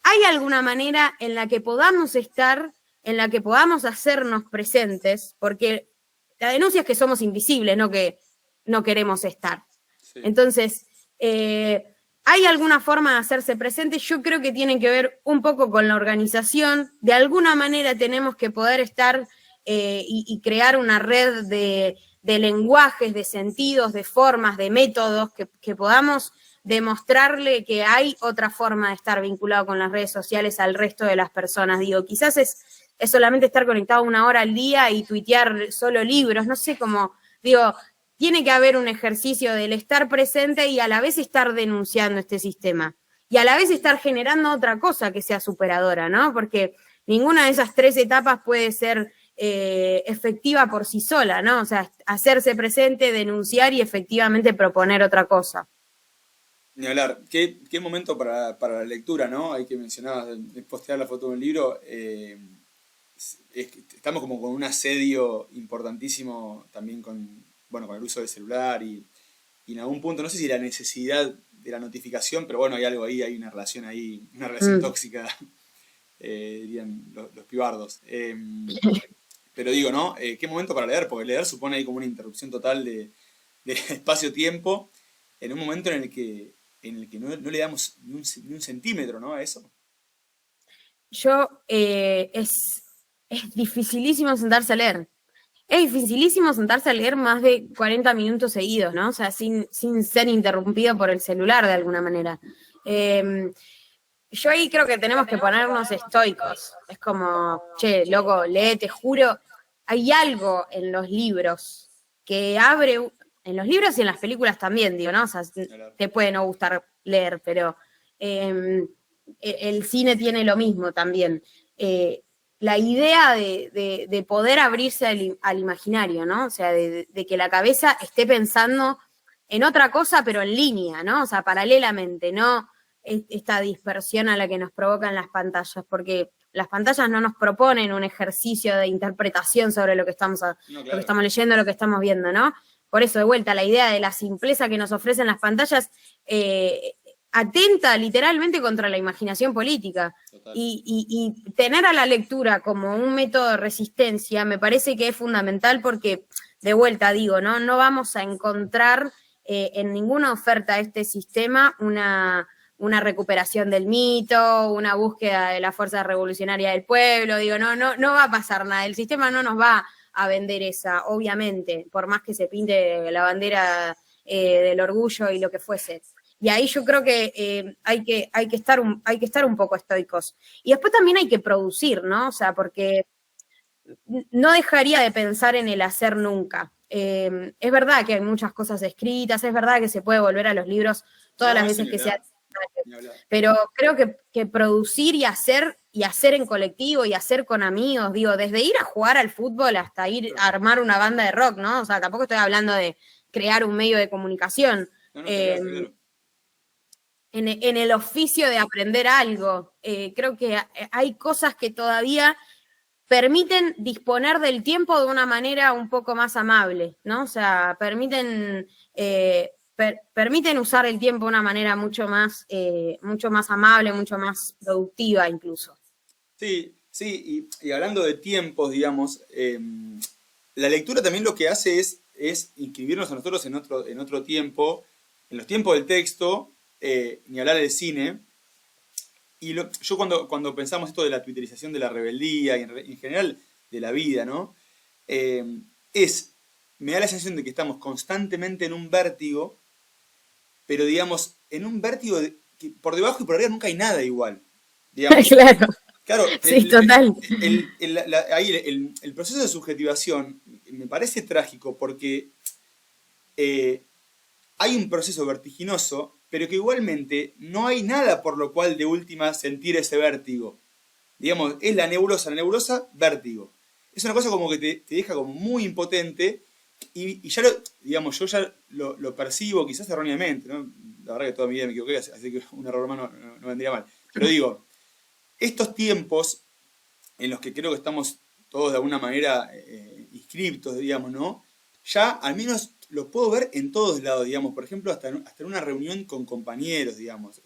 ¿hay alguna manera en la que podamos estar, en la que podamos hacernos presentes? Porque la denuncia es que somos invisibles, no que no queremos estar. Sí. Entonces, ¿hay alguna forma de hacerse presente? Yo creo que tiene que ver un poco con la organización. De alguna manera tenemos que poder estar y crear una red de lenguajes, de sentidos, de formas, de métodos que podamos demostrarle que hay otra forma de estar vinculado con las redes sociales al resto de las personas. Digo, quizás es solamente estar conectado 1 hora al día y tuitear solo libros, no sé cómo, digo, tiene que haber un ejercicio del estar presente y a la vez estar denunciando este sistema. Y a la vez estar generando otra cosa que sea superadora, ¿no? Porque ninguna de esas 3 etapas puede ser efectiva por sí sola, ¿no? O sea, hacerse presente, denunciar y efectivamente proponer otra cosa. Ni hablar. ¿Qué momento para la lectura, ¿no? Hay que mencionar, postear la foto de un libro. Estamos como con un asedio importantísimo también con el uso del celular y en algún punto, no sé si la necesidad de la notificación, pero bueno, hay algo ahí, hay una relación ahí, una relación tóxica, dirían los pibardos. Pero digo, ¿no? ¿Qué momento para leer? Porque leer supone ahí como una interrupción total de espacio-tiempo en un momento en el que no le damos ni un centímetro, ¿no? A eso. Es dificilísimo sentarse a leer. Es dificilísimo sentarse a leer más de 40 minutos seguidos, ¿no? O sea, sin ser interrumpido por el celular de alguna manera. Yo ahí creo que tenemos que ponernos estoicos. Es como, che, loco, lee, te juro. Hay algo en los libros que abre, en los libros y en las películas también, digo, ¿no? O sea, te puede no gustar leer, pero el cine tiene lo mismo también. La idea de poder abrirse al imaginario, ¿no? O sea, de que la cabeza esté pensando en otra cosa, pero en línea, ¿no? O sea, paralelamente, no esta dispersión a la que nos provocan las pantallas, porque las pantallas no nos proponen un ejercicio de interpretación sobre lo que estamos leyendo, lo que estamos viendo, ¿no? Por eso, de vuelta, la idea de la simpleza que nos ofrecen las pantallas atenta literalmente contra la imaginación política. Y tener a la lectura como un método de resistencia me parece que es fundamental porque, de vuelta digo, no vamos a encontrar en ninguna oferta de este sistema una recuperación del mito, una búsqueda de la fuerza revolucionaria del pueblo, digo, no va a pasar nada, el sistema no nos va a vender esa, obviamente, por más que se pinte la bandera del orgullo y lo que fuese. Y ahí yo creo que hay que estar un poco estoicos. Y después también hay que producir, ¿no? O sea, porque no dejaría de pensar en el hacer nunca. Es verdad que hay muchas cosas escritas, es verdad que se puede volver a los libros todas las veces que sea necesario. Pero creo que producir y hacer en colectivo y hacer con amigos, digo, desde ir a jugar al fútbol hasta ir a armar una banda de rock, ¿no? O sea, tampoco estoy hablando de crear un medio de comunicación. Claro. En el oficio de aprender algo. Creo que hay cosas que todavía permiten disponer del tiempo de una manera un poco más amable, ¿no? O sea, permiten usar el tiempo de una manera mucho más amable, mucho más productiva incluso. Sí, y hablando de tiempos, digamos, la lectura también lo que hace es inscribirnos a nosotros en otro tiempo, en los tiempos del texto, ni hablar del cine. Y yo cuando pensamos esto de la twitterización de la rebeldía y en general de la vida, ¿no? Me da la sensación de que estamos constantemente en un vértigo, pero digamos, en un vértigo que por debajo y por arriba nunca hay nada igual. Digamos. Claro, sí, total. Ahí el proceso de subjetivación me parece trágico porque hay un proceso vertiginoso, pero que igualmente no hay nada por lo cual de última sentir ese vértigo. Digamos, es la nebulosa, vértigo. Es una cosa como que te deja como muy impotente y ya digamos, yo ya lo percibo quizás erróneamente, ¿no? La verdad que toda mi vida me equivoqué, así que un error más no vendría mal. Pero digo, estos tiempos en los que creo que estamos todos de alguna manera inscriptos, digamos, ¿no? Ya al menos lo puedo ver en todos lados, digamos, por ejemplo, hasta en una reunión con compañeros, digamos,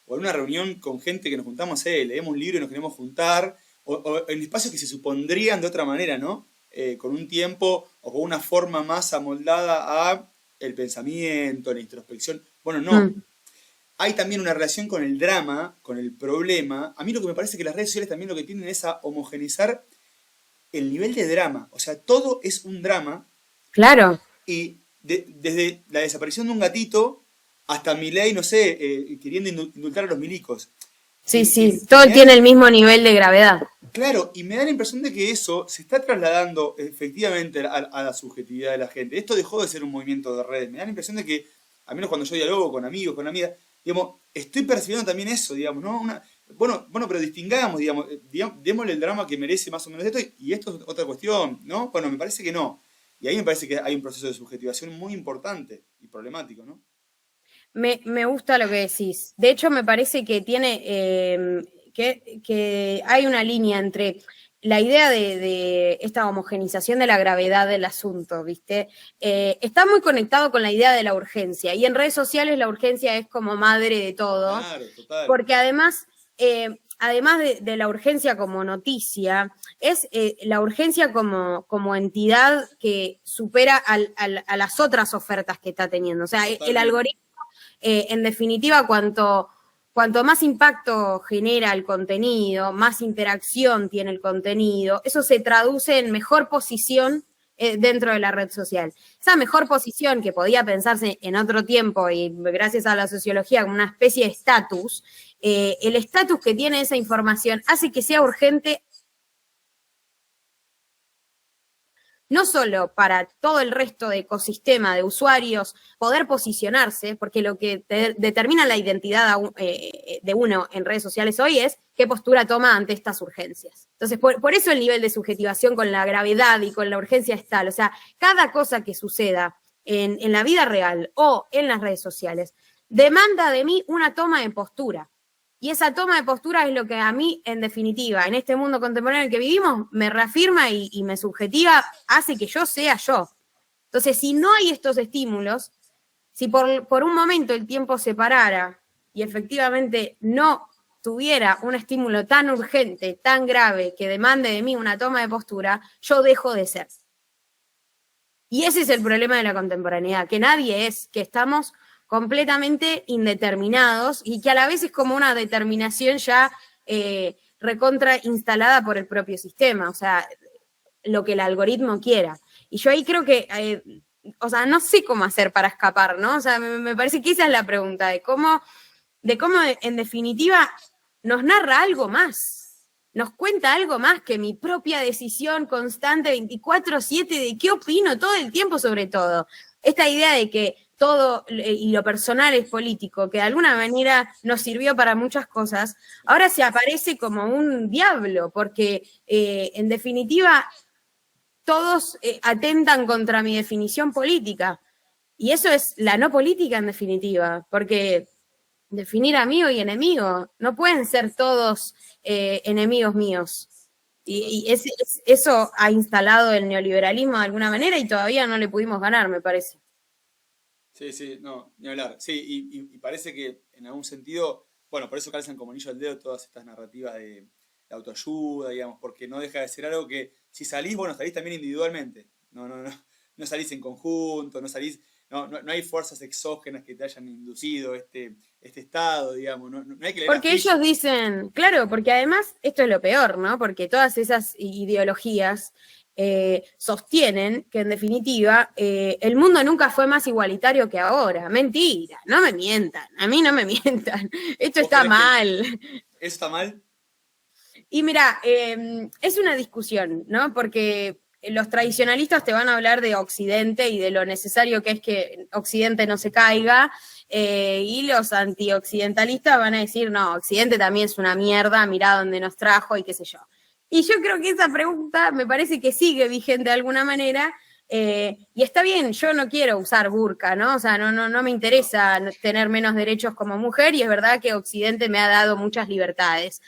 o en una reunión con gente que nos juntamos, leemos un libro y nos queremos juntar, o en espacios que se supondrían de otra manera, ¿no? Con un tiempo o con una forma más amoldada a el pensamiento, la introspección. Bueno, no. Hay también una relación con el drama, con el problema. A mí lo que me parece que las redes sociales también lo que tienen es a homogeneizar el nivel de drama. O sea, todo es un drama. Claro. Y desde la desaparición de un gatito hasta Milei, no sé, queriendo indultar a los milicos. Sí, todo tiene el mismo nivel de gravedad. Claro, y me da la impresión de que eso se está trasladando efectivamente a la subjetividad de la gente. Esto dejó de ser un movimiento de redes. Me da la impresión de que, al menos cuando yo dialogo con amigos, con amigas, digamos, estoy percibiendo también eso, digamos, ¿no? Bueno, pero distingamos, digamos, démosle el drama que merece más o menos esto y esto es otra cuestión, ¿no? Bueno, me parece que no. Y ahí me parece que hay un proceso de subjetivación muy importante y problemático, ¿no? Me gusta lo que decís. De hecho, me parece que tiene que hay una línea entre la idea de esta homogenización de la gravedad del asunto, ¿viste? Está muy conectado con la idea de la urgencia. Y en redes sociales la urgencia es como madre de todo. Claro, total. Porque además de la urgencia como noticia, es la urgencia como entidad que supera a las otras ofertas que está teniendo. O sea, el algoritmo, en definitiva, cuanto más impacto genera el contenido, más interacción tiene el contenido, eso se traduce en mejor posición dentro de la red social. Esa mejor posición que podía pensarse en otro tiempo y gracias a la sociología como una especie de estatus, el estatus que tiene esa información hace que sea urgente no solo para todo el resto de ecosistema de usuarios poder posicionarse, porque lo que determina la identidad de uno en redes sociales hoy es qué postura toma ante estas urgencias. Entonces, por eso el nivel de subjetivación con la gravedad y con la urgencia es tal. O sea, cada cosa que suceda en la vida real o en las redes sociales demanda de mí una toma de postura. Y esa toma de postura es lo que a mí, en definitiva, en este mundo contemporáneo en el que vivimos, me reafirma y me subjetiva, hace que yo sea yo. Entonces, si no hay estos estímulos, si por un momento el tiempo se parara y efectivamente no tuviera un estímulo tan urgente, tan grave, que demande de mí una toma de postura, yo dejo de ser. Y ese es el problema de la contemporaneidad, que nadie es, que estamos completamente indeterminados y que a la vez es como una determinación ya recontra instalada por el propio sistema, o sea, lo que el algoritmo quiera. Y yo ahí creo que, o sea, no sé cómo hacer para escapar, ¿no? O sea, me parece que esa es la pregunta, de cómo en definitiva nos narra algo más, nos cuenta algo más que mi propia decisión constante 24/7 de qué opino todo el tiempo sobre todo. Esta idea de que todo y lo personal es político, que de alguna manera nos sirvió para muchas cosas, ahora se aparece como un diablo, porque en definitiva todos atentan contra mi definición política. Y eso es la no política en definitiva, porque definir amigo y enemigo, no pueden ser todos enemigos míos. Y eso ha instalado el neoliberalismo de alguna manera y todavía no le pudimos ganar, me parece. Sí, no, ni hablar. Sí, y parece que en algún sentido, bueno, por eso calzan como anillo al dedo todas estas narrativas de autoayuda, digamos, porque no deja de ser algo que si salís, bueno, salís también individualmente. No salís en conjunto, no hay fuerzas exógenas que te hayan inducido este estado, digamos, no hay que leer porque ellos dicen, claro, porque además esto es lo peor, ¿no? Porque todas esas ideologías sostienen que en definitiva el mundo nunca fue más igualitario que ahora. Mentira, no me mientan, a mí no me mientan, esto está mal. ¿Eso está mal? Y mira, es una discusión, ¿no? Porque los tradicionalistas te van a hablar de Occidente y de lo necesario que es que Occidente no se caiga, y los antioccidentalistas van a decir, no, Occidente también es una mierda, mirá dónde nos trajo y qué sé yo. Y yo creo que esa pregunta me parece que sigue vigente de alguna manera, y está bien, yo no quiero usar burka, ¿no? O sea, no me interesa tener menos derechos como mujer, y es verdad que Occidente me ha dado muchas libertades.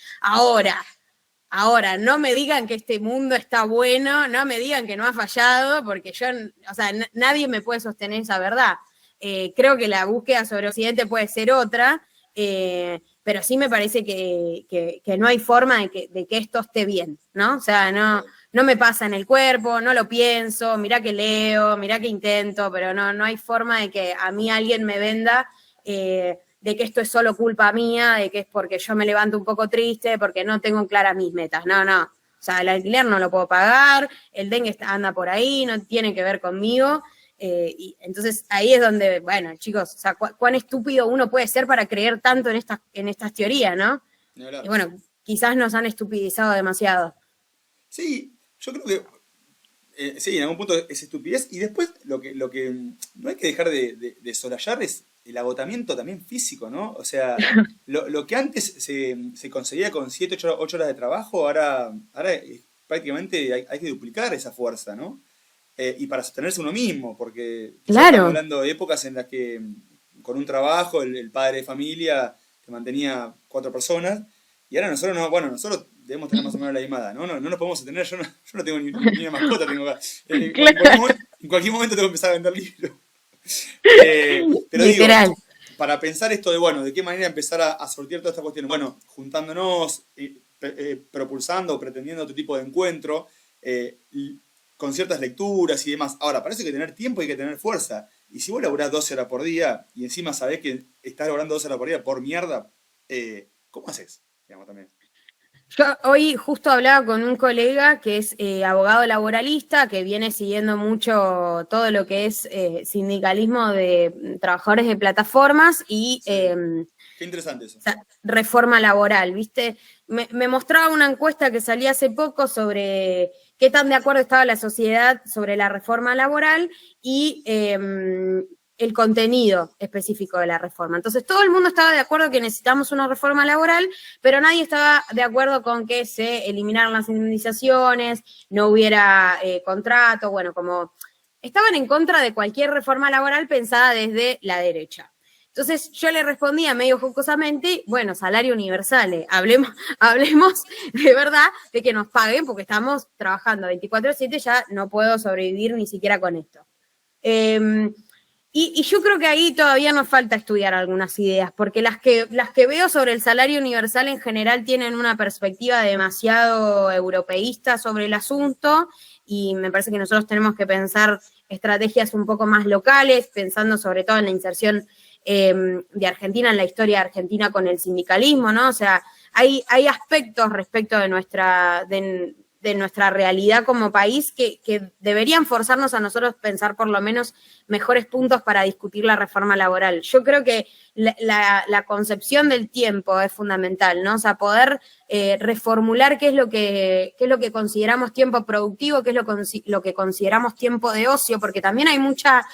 Ahora, no me digan que este mundo está bueno, no me digan que no ha fallado, porque yo, o sea, nadie me puede sostener esa verdad. Creo que la búsqueda sobre Occidente puede ser otra, pero sí me parece que no hay forma de que esto esté bien, ¿no? O sea, no me pasa en el cuerpo, no lo pienso, mirá que leo, mirá que intento, pero no hay forma de que a mí alguien me venda de que esto es solo culpa mía, de que es porque yo me levanto un poco triste, porque no tengo claras mis metas. No. O sea, el alquiler no lo puedo pagar, el dengue anda por ahí, no tiene que ver conmigo. Y entonces ahí es donde, bueno, chicos, o sea, cuán estúpido uno puede ser para creer tanto en estas teorías, ¿no? Y bueno, quizás nos han estupidizado demasiado. Sí, yo creo que sí, en algún punto es estupidez. Y después lo que no hay que dejar de soslayar es el agotamiento también físico, ¿no? O sea, lo que antes se conseguía con 7 8 horas de trabajo, ahora prácticamente hay que duplicar esa fuerza, ¿no? Y para sostenerse uno mismo, porque quizás estamos Claro, hablando de épocas en las que con un trabajo el padre de familia te mantenía 4 personas, y ahora nosotros no, bueno, nosotros debemos tener más o menos la misma edad, ¿no? No nos podemos sostener, yo no tengo ni una mascota, tengo claro, en cualquier momento tengo que empezar a vender libros. Pero digo, literal. para pensar esto de, bueno, de qué manera empezar a sortear todas estas cuestiones, bueno, juntándonos, propulsando, pretendiendo otro tipo de encuentro, con ciertas lecturas y demás. Ahora, parece que tener tiempo hay que tener fuerza. Y si vos laburás 12 horas por día y encima sabés que estás laburando 12 horas por día por mierda, ¿cómo haces? Digamos también. Yo hoy justo hablaba con un colega que es abogado laboralista, que viene siguiendo mucho todo lo que es sindicalismo de trabajadores de plataformas y Sí. Qué interesante eso. reforma laboral, ¿viste? Me mostraba una encuesta que salía hace poco sobre qué tan de acuerdo estaba la sociedad sobre la reforma laboral y el contenido específico de la reforma. Entonces, todo el mundo estaba de acuerdo que necesitamos una reforma laboral, pero nadie estaba de acuerdo con que se eliminaran las indemnizaciones, no hubiera contrato, bueno, como estaban en contra de cualquier reforma laboral pensada desde la derecha. Entonces yo le respondía medio jocosamente, bueno, salario universal, hablemos de verdad de que nos paguen porque estamos trabajando 24/7, ya no puedo sobrevivir ni siquiera con esto. Y yo creo que ahí todavía nos falta estudiar algunas ideas, porque las que veo sobre el salario universal en general tienen una perspectiva demasiado europeísta sobre el asunto, y me parece que nosotros tenemos que pensar estrategias un poco más locales, pensando sobre todo en la inserción de Argentina, en la historia de Argentina con el sindicalismo, ¿no? O sea, hay aspectos respecto de nuestra realidad como país que deberían forzarnos a nosotros pensar por lo menos mejores puntos para discutir la reforma laboral. Yo creo que la concepción del tiempo es fundamental, ¿no? O sea, poder reformular qué es lo que consideramos tiempo productivo, qué es lo que consideramos tiempo de ocio, porque también hay mucha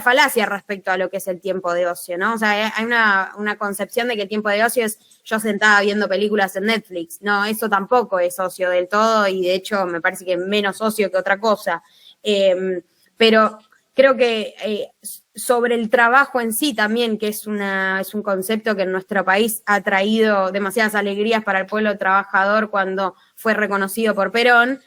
falacia respecto a lo que es el tiempo de ocio, ¿no? O sea, hay una concepción de que el tiempo de ocio es yo sentada viendo películas en Netflix. No, eso tampoco es ocio del todo, y de hecho me parece que menos ocio que otra cosa. Pero creo que sobre el trabajo en sí también, que es un concepto que en nuestro país ha traído demasiadas alegrías para el pueblo trabajador cuando fue reconocido por Perón,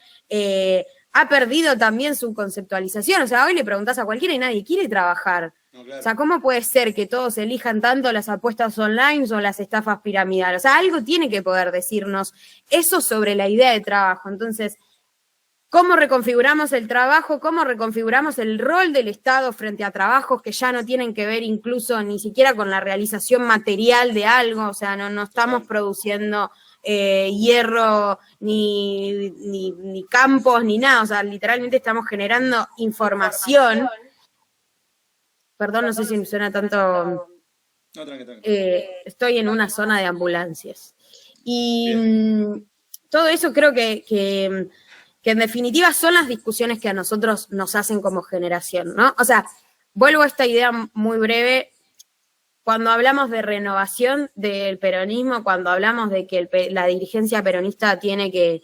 ha perdido también su conceptualización. O sea, hoy le preguntás a cualquiera y nadie quiere trabajar. No, O claro. sea, ¿cómo puede ser que todos elijan tanto las apuestas online o las estafas piramidales? O sea, algo tiene que poder decirnos eso sobre la idea de trabajo. Entonces, ¿cómo reconfiguramos el trabajo? ¿Cómo reconfiguramos el rol del Estado frente a trabajos que ya no tienen que ver incluso ni siquiera con la realización material de algo? O sea, no estamos Total. produciendo hierro, ni campos, ni nada. O sea, literalmente estamos generando información. Perdón, no sé si me suena tanto. No, tranqui, tranqui. Estoy en una zona de ambulancias. Y Bien. todo eso creo que en definitiva son las discusiones que a nosotros nos hacen como generación, ¿no? O sea, vuelvo a esta idea muy breve. Cuando hablamos de renovación del peronismo, cuando hablamos de que la dirigencia peronista tiene que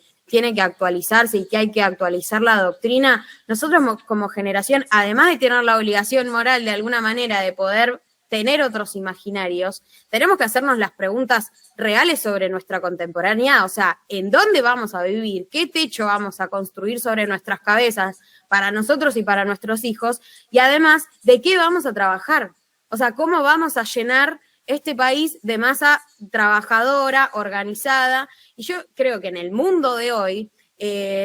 actualizarse y que hay que actualizar la doctrina, nosotros como generación, además de tener la obligación moral de alguna manera de poder tener otros imaginarios, tenemos que hacernos las preguntas reales sobre nuestra contemporaneidad, o sea, ¿en dónde vamos a vivir? ¿Qué techo vamos a construir sobre nuestras cabezas para nosotros y para nuestros hijos? Y además, ¿de qué vamos a trabajar? O sea, ¿cómo vamos a llenar este país de masa trabajadora, organizada? Y yo creo que en el mundo de hoy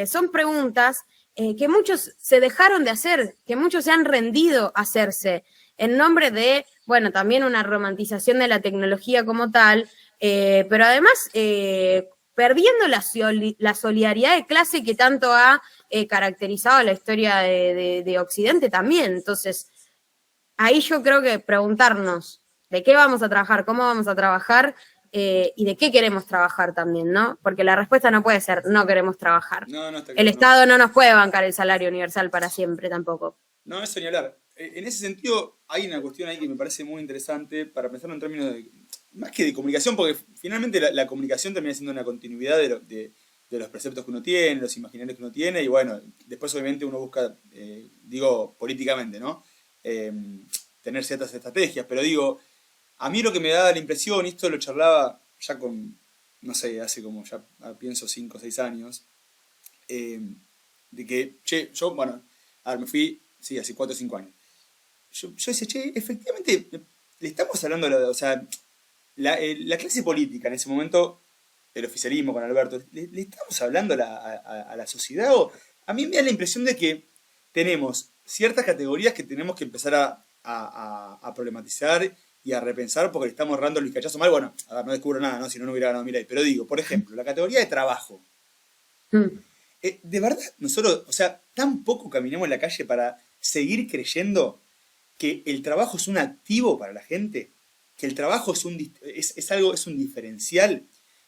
son preguntas que muchos se dejaron de hacer, que muchos se han rendido a hacerse, en nombre de, bueno, también una romantización de la tecnología como tal, pero además perdiendo la solidaridad de clase que tanto ha caracterizado la historia de Occidente también. Entonces, ahí yo creo que preguntarnos de qué vamos a trabajar, cómo vamos a trabajar y de qué queremos trabajar también, ¿no? Porque la respuesta no puede ser no queremos trabajar. No, está claro, el Estado no nos puede bancar el salario universal para siempre tampoco. No, eso ni hablar. En ese sentido, hay una cuestión ahí que me parece muy interesante para pensarlo en términos de, más que de comunicación, porque finalmente la comunicación termina siendo una continuidad de los preceptos que uno tiene, los imaginarios que uno tiene, y bueno, después obviamente uno busca, digo, políticamente, ¿no? Tener ciertas estrategias, pero digo, a mí lo que me da la impresión, y esto lo charlaba ya con, no sé, hace como ya pienso 5 o 6 años, de que, che, yo, bueno, a ver, me fui, sí, hace 4 o 5 años. Yo decía, che, efectivamente, le estamos hablando, o sea, la clase política en ese momento, el oficialismo con Alberto, ¿le estamos hablando a la sociedad? O a mí me da la impresión de que tenemos ciertas categorías que tenemos que empezar a problematizar y a repensar porque le estamos errando el vizcachazo mal. Bueno, a ver, no descubro nada, ¿no? Si no, no hubiera ganado Milei. Pero digo, por ejemplo, la categoría de trabajo. De verdad, nosotros, o sea, tan poco caminamos en la calle para seguir creyendo que el trabajo es un activo para la gente, que el trabajo es un diferencial,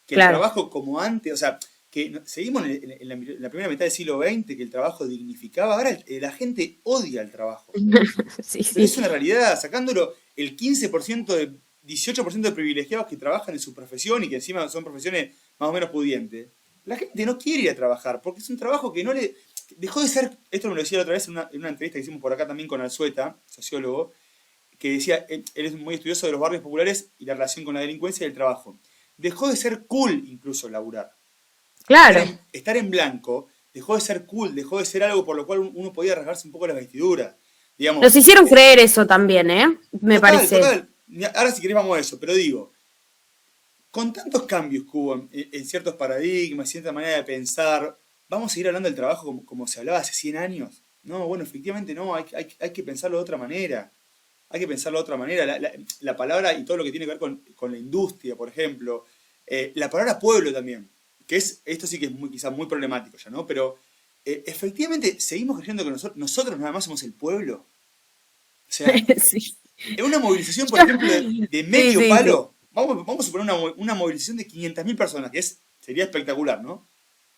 que claro, el trabajo como antes, o sea, que seguimos en la primera mitad del siglo XX, que el trabajo dignificaba, ahora la gente odia el trabajo. Sí. Es una realidad, sacándolo el 15% de 18% de privilegiados que trabajan en su profesión y que encima son profesiones más o menos pudientes. La gente no quiere ir a trabajar, porque es un trabajo que no le... Dejó de ser, esto me lo decía la otra vez en una entrevista que hicimos por acá también con Alzueta, sociólogo, que decía, él es muy estudioso de los barrios populares y la relación con la delincuencia y el trabajo. Dejó de ser cool incluso laburar. Claro. Estar en blanco dejó de ser cool, dejó de ser algo por lo cual uno podía rasgarse un poco las vestiduras. Digamos, nos hicieron creer eso también, ¿eh? Me parece. Total. Ahora si querés vamos a eso, pero digo, con tantos cambios que hubo en ciertos paradigmas, cierta manera de pensar, ¿vamos a seguir hablando del trabajo como se hablaba hace 100 años? No, bueno, efectivamente no, hay que pensarlo de otra manera. Hay que pensarlo de otra manera. La palabra y todo lo que tiene que ver con la industria, por ejemplo. La palabra pueblo también, que esto sí que es quizás muy problemático ya, ¿no? Pero efectivamente seguimos creyendo que nosotros nada más somos el pueblo. O sea, sí. En una movilización, por ejemplo, de medio palo, sí. Vamos a suponer una movilización de 500.000 personas, que sería espectacular, ¿no?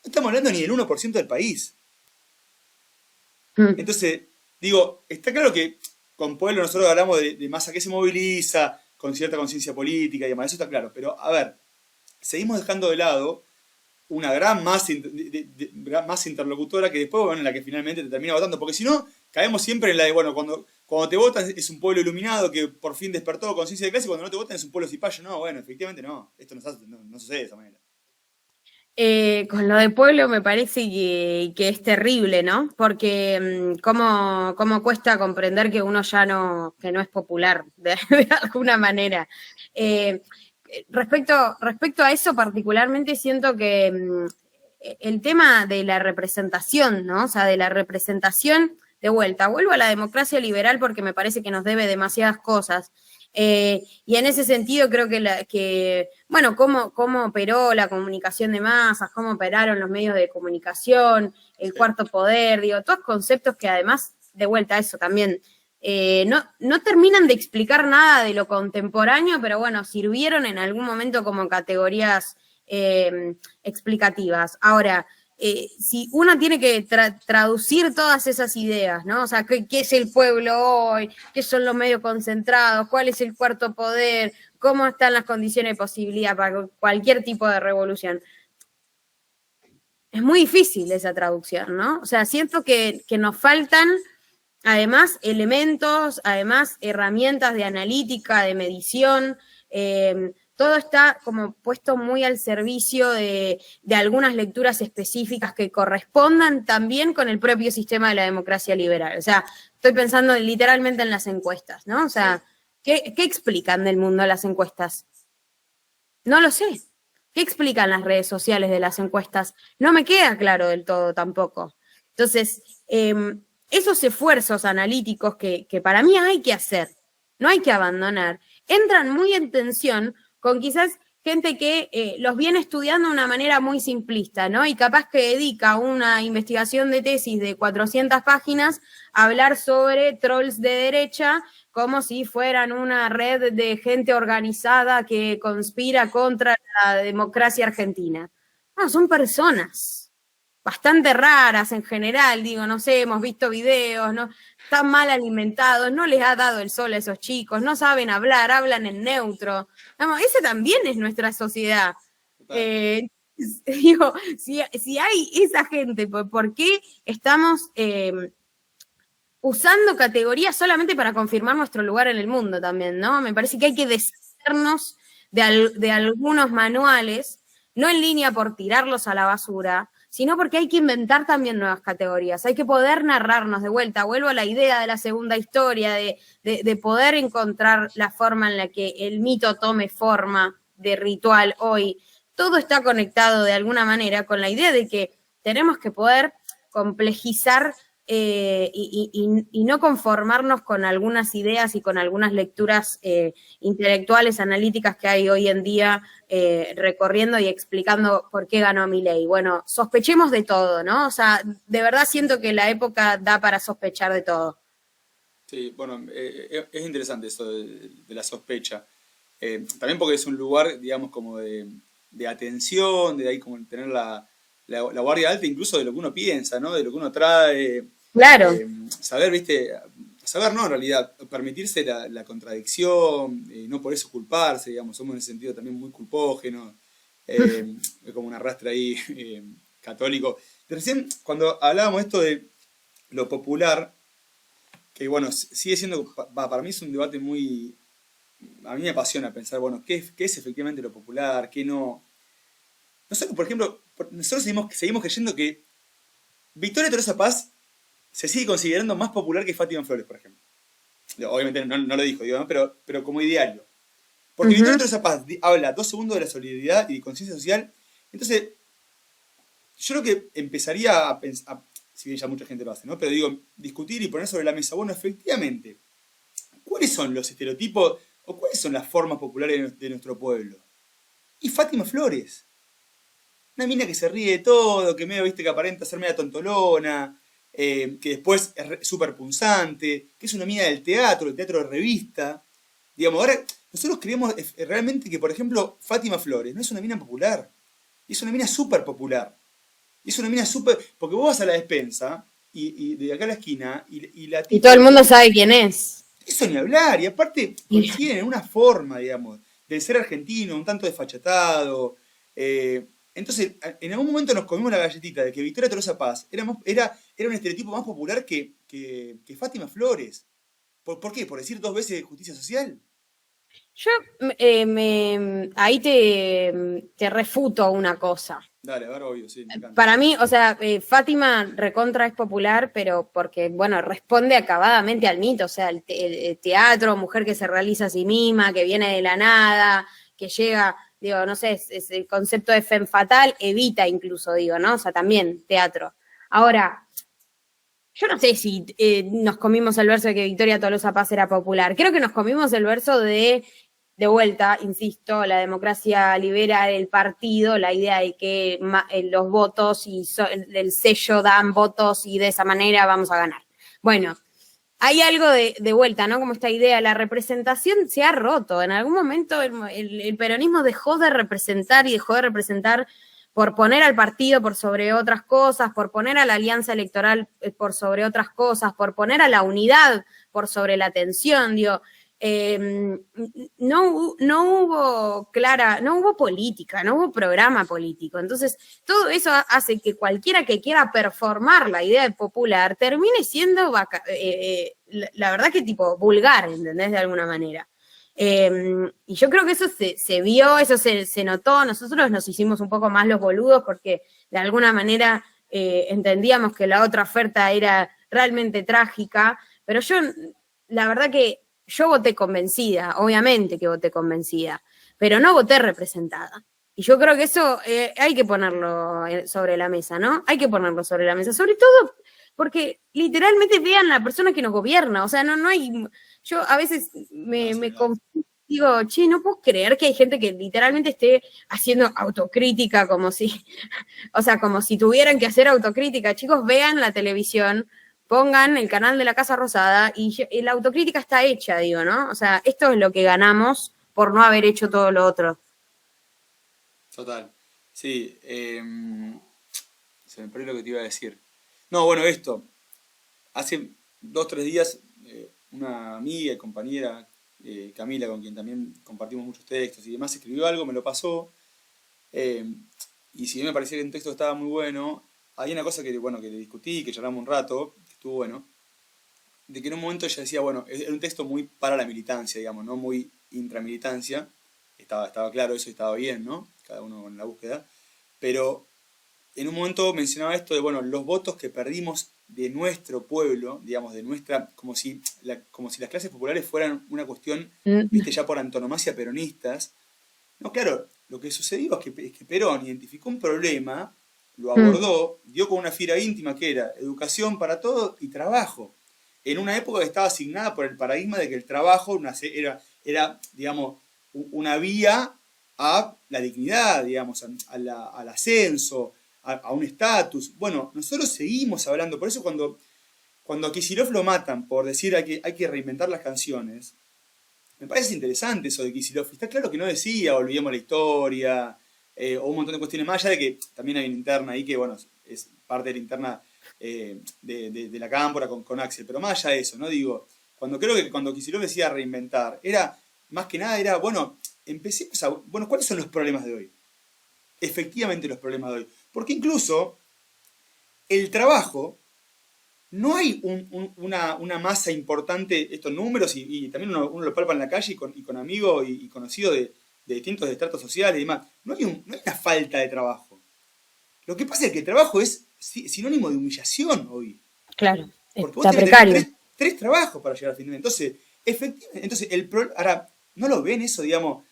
No estamos hablando ni del 1% del país. Entonces, digo, está claro que con pueblo nosotros hablamos de masa que se moviliza, con cierta conciencia política y demás, eso está claro. Pero, a ver, seguimos dejando de lado una gran masa interlocutora que después, bueno, en la que finalmente te termina votando. Porque si no, caemos siempre en la de, bueno, cuando te votan es un pueblo iluminado que por fin despertó conciencia de clase y cuando no te votan es un pueblo cipayo. No, bueno, efectivamente no. Esto no sucede de esa manera. Con lo de pueblo me parece que es terrible, ¿no? Porque cómo cuesta comprender que uno ya no es popular, de alguna manera. Respecto a eso particularmente siento que el tema de la representación, ¿no? O sea, de la representación, de vuelta, vuelvo a la democracia liberal porque me parece que nos debe demasiadas cosas. Y en ese sentido creo que bueno, cómo operó la comunicación de masas, cómo operaron los medios de comunicación, el cuarto poder, digo, todos conceptos que además, de vuelta a eso también, no terminan de explicar nada de lo contemporáneo, pero bueno, sirvieron en algún momento como categorías explicativas. Ahora, si uno tiene que traducir todas esas ideas, ¿no? O sea, ¿qué es el pueblo hoy? ¿Qué son los medios concentrados? ¿Cuál es el cuarto poder? ¿Cómo están las condiciones de posibilidad para cualquier tipo de revolución? Es muy difícil esa traducción, ¿no? O sea, siento que nos faltan, además, elementos, además, herramientas de analítica, de medición, todo está como puesto muy al servicio de algunas lecturas específicas que correspondan también con el propio sistema de la democracia liberal. O sea, estoy pensando literalmente en las encuestas, ¿no? O sea, ¿qué explican del mundo las encuestas? No lo sé. ¿Qué explican las redes sociales de las encuestas? No me queda claro del todo tampoco. Entonces, esos esfuerzos analíticos que para mí hay que hacer, no hay que abandonar, entran muy en tensión con quizás gente que los viene estudiando de una manera muy simplista, ¿no? Y capaz que dedica una investigación de tesis de 400 páginas a hablar sobre trolls de derecha como si fueran una red de gente organizada que conspira contra la democracia argentina. No, son personas bastante raras en general, digo, no sé, hemos visto videos, ¿no? Están mal alimentados, no les ha dado el sol a esos chicos, no saben hablar, hablan en neutro. Vamos, esa también es nuestra sociedad. Digo, si hay esa gente, ¿por qué estamos usando categorías solamente para confirmar nuestro lugar en el mundo también, ¿no? Me parece que hay que deshacernos de algunos manuales, no en línea por tirarlos a la basura, sino porque hay que inventar también nuevas categorías, hay que poder narrarnos de vuelta. Vuelvo a la idea de la segunda historia, de poder encontrar la forma en la que el mito tome forma de ritual hoy. Todo está conectado de alguna manera con la idea de que tenemos que poder complejizar y no conformarnos con algunas ideas y con algunas lecturas intelectuales, analíticas que hay hoy en día recorriendo y explicando por qué ganó Milei. Bueno, sospechemos de todo, ¿no? O sea, de verdad siento que la época da para sospechar de todo. Sí, bueno, es interesante eso de la sospecha. También porque es un lugar, digamos, como de atención, de ahí como tener la guardia alta incluso de lo que uno piensa, ¿no? De lo que uno trae. Claro. Saber, viste, saber no, en realidad, permitirse la contradicción, no por eso culparse, digamos, somos en ese sentido también muy culpógenos, como un arrastre ahí católico. De recién, cuando hablábamos esto de lo popular, que bueno, sigue siendo, para mí es un debate muy, a mí me apasiona pensar, bueno, ¿qué es efectivamente lo popular? ¿Qué no? Nosotros, por ejemplo, nosotros seguimos creyendo que Victoria Tolosa Paz se sigue considerando más popular que Fátima Flores, por ejemplo. Obviamente no lo dijo, digo, ¿no? pero como ideario. Porque Victoria Tolosa Paz habla 2 segundos de la solidaridad y de conciencia social. Entonces, yo creo que empezaría a pensar, si bien ya mucha gente lo hace, ¿no? Pero digo, discutir y poner sobre la mesa, bueno, efectivamente, ¿cuáles son los estereotipos o cuáles son las formas populares de nuestro pueblo? Y Fátima Flores. Una mina que se ríe de todo, que medio, viste, que aparenta ser media tontolona, que después es súper punzante, que es una mina del teatro, el teatro de revista. Digamos, ahora nosotros creemos realmente que, por ejemplo, Fátima Flores no es una mina popular, es una mina súper popular. Es una mina súper... Porque vos vas a la despensa, y de acá a la esquina, y la tipa... Y todo el mundo sabe quién es. Eso ni hablar, y aparte tienen una forma, digamos, de ser argentino, un tanto desfachatado. Entonces, en algún momento nos comimos la galletita de que Victoria Tolosa Paz era un estereotipo más popular que Fátima Flores. ¿Por qué? ¿Por decir 2 veces justicia social? Yo ahí te refuto una cosa. Dale, a ver, obvio, sí, me encanta. Para mí, o sea, Fátima recontra es popular, pero porque, bueno, responde acabadamente al mito, o sea, el teatro, mujer que se realiza a sí misma, que viene de la nada, que llega, digo, no sé, es el concepto de femme fatal, Evita incluso, digo, ¿no? O sea, también teatro. Ahora, yo no sé si nos comimos el verso de que Victoria Tolosa Paz era popular. Creo que nos comimos el verso de vuelta, insisto, la democracia libera el partido, la idea de que los votos y el sello dan votos y de esa manera vamos a ganar. Bueno, hay algo de vuelta, ¿no? Como esta idea, la representación se ha roto. En algún momento el peronismo dejó de representar y dejó de representar por poner al partido por sobre otras cosas, por poner a la alianza electoral por sobre otras cosas, por poner a la unidad por sobre la tensión, digo, no hubo política, no hubo programa político. Entonces, todo eso hace que cualquiera que quiera performar la idea popular termine siendo, la verdad que tipo vulgar, ¿entendés? De alguna manera. Y yo creo que eso se vio, eso se notó. Nosotros nos hicimos un poco más los boludos porque de alguna manera entendíamos que la otra oferta era realmente trágica, pero la verdad que yo voté convencida, obviamente que voté convencida, pero no voté representada. Y yo creo que eso hay que ponerlo sobre la mesa, ¿no? Hay que ponerlo sobre la mesa, sobre todo porque literalmente vean la persona que nos gobierna, o sea, no hay... Yo a veces me confundo, digo, che, no puedo creer que hay gente que literalmente esté haciendo autocrítica como si, o sea, como si tuvieran que hacer autocrítica. Chicos, vean la televisión, pongan el canal de la Casa Rosada y la autocrítica está hecha, digo, ¿no? O sea, esto es lo que ganamos por no haber hecho todo lo otro. Total. Sí, se me perdió lo que te iba a decir. No, bueno, esto. Hace 2 o 3 días, una amiga y compañera, Camila, con quien también compartimos muchos textos y demás, escribió algo, me lo pasó. Y si bien me parecía que un texto estaba muy bueno, hay una cosa que, bueno, que le discutí, que charlamos un rato, que estuvo bueno, de que en un momento ella decía, bueno, era un texto muy para la militancia, digamos, no muy intramilitancia. Estaba claro eso y estaba bien, ¿no? Cada uno con la búsqueda. Pero en un momento mencionaba esto de, bueno, los votos que perdimos de nuestro pueblo, digamos, de nuestra, como si las clases populares fueran una cuestión, viste, ya por antonomasia peronistas. No, claro, lo que sucedió es que Perón identificó un problema, lo abordó, dio con una fibra íntima que era educación para todos y trabajo. En una época que estaba asignada por el paradigma de que el trabajo era digamos, una vía a la dignidad, digamos, al ascenso, a un estatus. Bueno, nosotros seguimos hablando, por eso cuando a Kicillof lo matan por decir hay que reinventar las canciones, me parece interesante eso de Kicillof. Está claro que no decía olvidemos la historia, o un montón de cuestiones más allá de que también hay una interna ahí que, bueno, es parte de la interna de la cámpora con Axel, pero más allá de eso, ¿no? Digo, creo que cuando Kicillof decía reinventar, más que nada, bueno, empecemos bueno, ¿cuáles son los problemas de hoy? Efectivamente los problemas de hoy. Porque incluso el trabajo, no hay una masa importante, estos números, y también uno lo palpa en la calle y con amigos y conocidos de distintos estratos sociales y demás. No hay una falta de trabajo. Lo que pasa es que el trabajo es sinónimo de humillación hoy. Claro, porque vos está tenés precario. tres trabajos para llegar a fin de mes. Entonces, efectivamente, ahora, ¿no lo ven eso, digamos?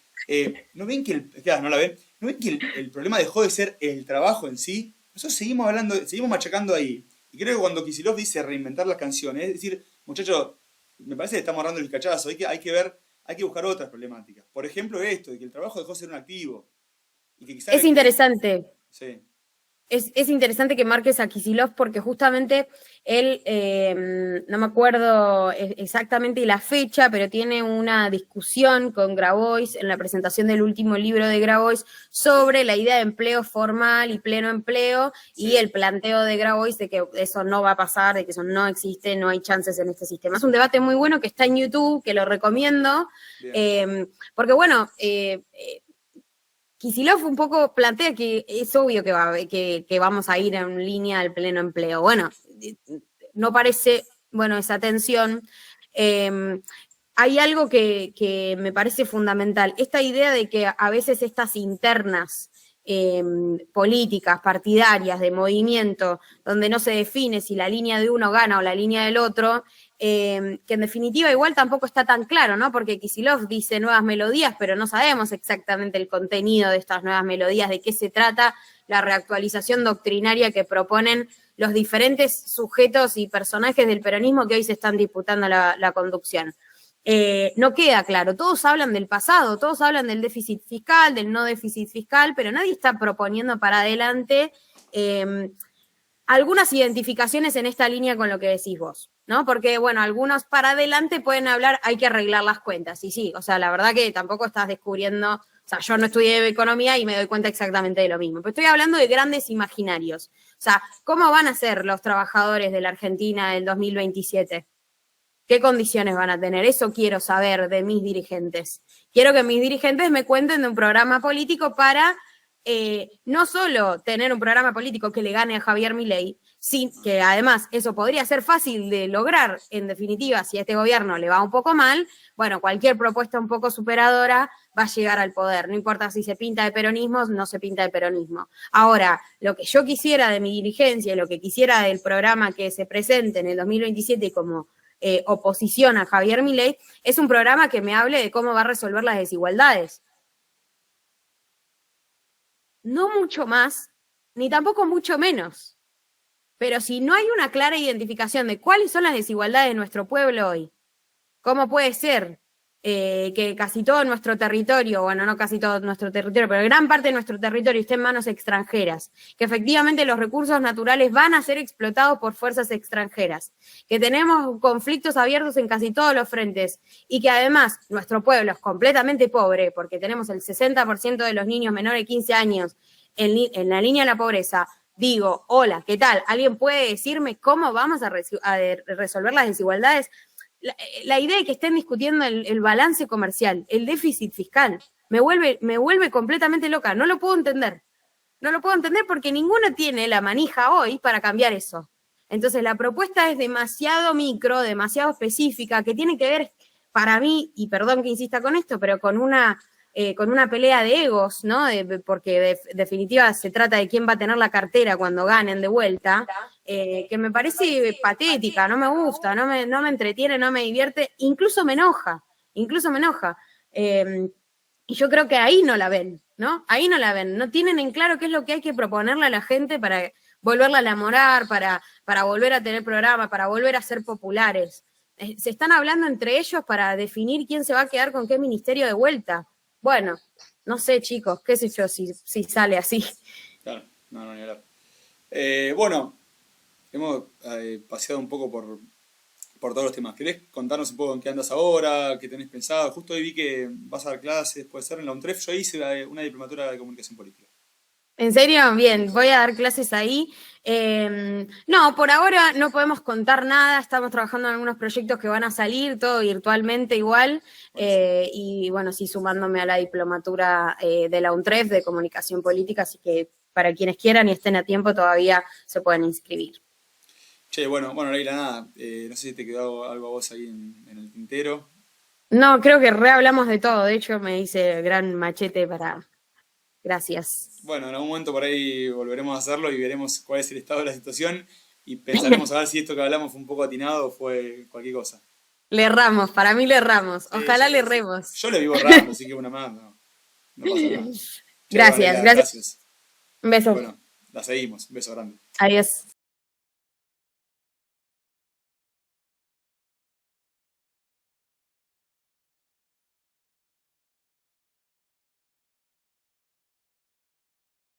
¿No ven que claro, no la ven? ¿No ven que el problema dejó de ser el trabajo en sí? Nosotros seguimos hablando, seguimos machacando ahí. Y creo que cuando Kicillof dice reinventar las canciones, es decir, muchachos, me parece que estamos dando el cachazo, hay que buscar otras problemáticas. Por ejemplo, esto, de que el trabajo dejó de ser un activo. Y que quizás Es interesante. Sí. Es interesante que marques a Kicillof porque justamente él, no me acuerdo exactamente la fecha, pero tiene una discusión con Grabois en la presentación del último libro de Grabois sobre la idea de empleo formal y pleno empleo y el planteo de Grabois de que eso no va a pasar, de que eso no existe, no hay chances en este sistema. Es un debate muy bueno que está en YouTube, que lo recomiendo, porque bueno... Kicillof un poco plantea que es obvio que vamos a ir en línea al pleno empleo. Bueno, no parece, bueno, esa tensión. Hay algo que me parece fundamental. Esta idea de que a veces estas internas políticas, partidarias, de movimiento, donde no se define si la línea de uno gana o la línea del otro, que en definitiva igual tampoco está tan claro, ¿no? Porque Kicillof dice nuevas melodías, pero no sabemos exactamente el contenido de estas nuevas melodías, de qué se trata la reactualización doctrinaria que proponen los diferentes sujetos y personajes del peronismo que hoy se están disputando la conducción. No queda claro, todos hablan del pasado, todos hablan del déficit fiscal, del no déficit fiscal, pero nadie está proponiendo para adelante algunas identificaciones en esta línea con lo que decís vos, ¿no? Porque, bueno, algunos para adelante pueden hablar, hay que arreglar las cuentas, y sí, o sea, la verdad que tampoco estás descubriendo O sea, yo no estudié economía y me doy cuenta exactamente de lo mismo. Pero estoy hablando de grandes imaginarios. O sea, ¿cómo van a ser los trabajadores de la Argentina del 2027? ¿Qué condiciones van a tener? Eso quiero saber de mis dirigentes. Quiero que mis dirigentes me cuenten de un programa político para no solo tener un programa político que le gane a Javier Milei, que además eso podría ser fácil de lograr, en definitiva, si a este gobierno le va un poco mal, bueno, cualquier propuesta un poco superadora va a llegar al poder, no importa si se pinta de peronismo, no se pinta de peronismo. Ahora, lo que yo quisiera de mi dirigencia, lo que quisiera del programa que se presente en el 2027 como oposición a Javier Milei, es un programa que me hable de cómo va a resolver las desigualdades. No mucho más, ni tampoco mucho menos. Pero si no hay una clara identificación de cuáles son las desigualdades de nuestro pueblo hoy, ¿cómo puede ser que casi todo nuestro territorio, bueno, no casi todo nuestro territorio, pero gran parte de nuestro territorio esté en manos extranjeras, que efectivamente los recursos naturales van a ser explotados por fuerzas extranjeras, que tenemos conflictos abiertos en casi todos los frentes y que además nuestro pueblo es completamente pobre porque tenemos el 60% de los niños menores de 15 años en la línea de la pobreza? Digo, hola, ¿qué tal? ¿Alguien puede decirme cómo vamos a resolver las desigualdades? La idea de que estén discutiendo el balance comercial, el déficit fiscal, me vuelve completamente loca. No lo puedo entender. No lo puedo entender porque ninguno tiene la manija hoy para cambiar eso. Entonces la propuesta es demasiado micro, demasiado específica, que tiene que ver, para mí, y perdón que insista con esto, pero con una pelea de egos, ¿no? Porque de definitiva se trata de quién va a tener la cartera cuando ganen de vuelta, que me parece patética, no me gusta, no me entretiene, no me divierte, incluso me enoja. Y yo creo que ahí no la ven, ¿no? Ahí no la ven, no tienen en claro qué es lo que hay que proponerle a la gente para volverla a enamorar, para volver a tener programa, para volver a ser populares. Se están hablando entre ellos para definir quién se va a quedar con qué ministerio de vuelta. Bueno, no sé, chicos, qué sé yo si sale así. Claro, no, ni hablar. Bueno, hemos paseado un poco por todos los temas. ¿Querés contarnos un poco en qué andas ahora? ¿Qué tenés pensado? Justo hoy vi que vas a dar clases, puede ser en la UNTREF. Yo hice una diplomatura de comunicación política. ¿En serio? Bien, voy a dar clases ahí. No, por ahora no podemos contar nada, estamos trabajando en algunos proyectos que van a salir, todo virtualmente igual, y bueno, sí, sumándome a la diplomatura de la UNTREF de comunicación política, así que para quienes quieran y estén a tiempo todavía se pueden inscribir. Che, bueno, Leila, nada, no sé si te quedó algo a vos ahí en el tintero. No, creo que rehablamos de todo, de hecho me hice gran machete para... Gracias. Bueno, en algún momento por ahí volveremos a hacerlo y veremos cuál es el estado de la situación y pensaremos a ver si esto que hablamos fue un poco atinado o fue cualquier cosa. Le erramos, para mí le erramos. Sí, Ojalá sí, le sí. erremos. Yo le vivo errando, así que una más, no pasa nada. Che, Gracias, Leila, gracias. Un beso. Bueno, la seguimos. Un beso grande. Adiós.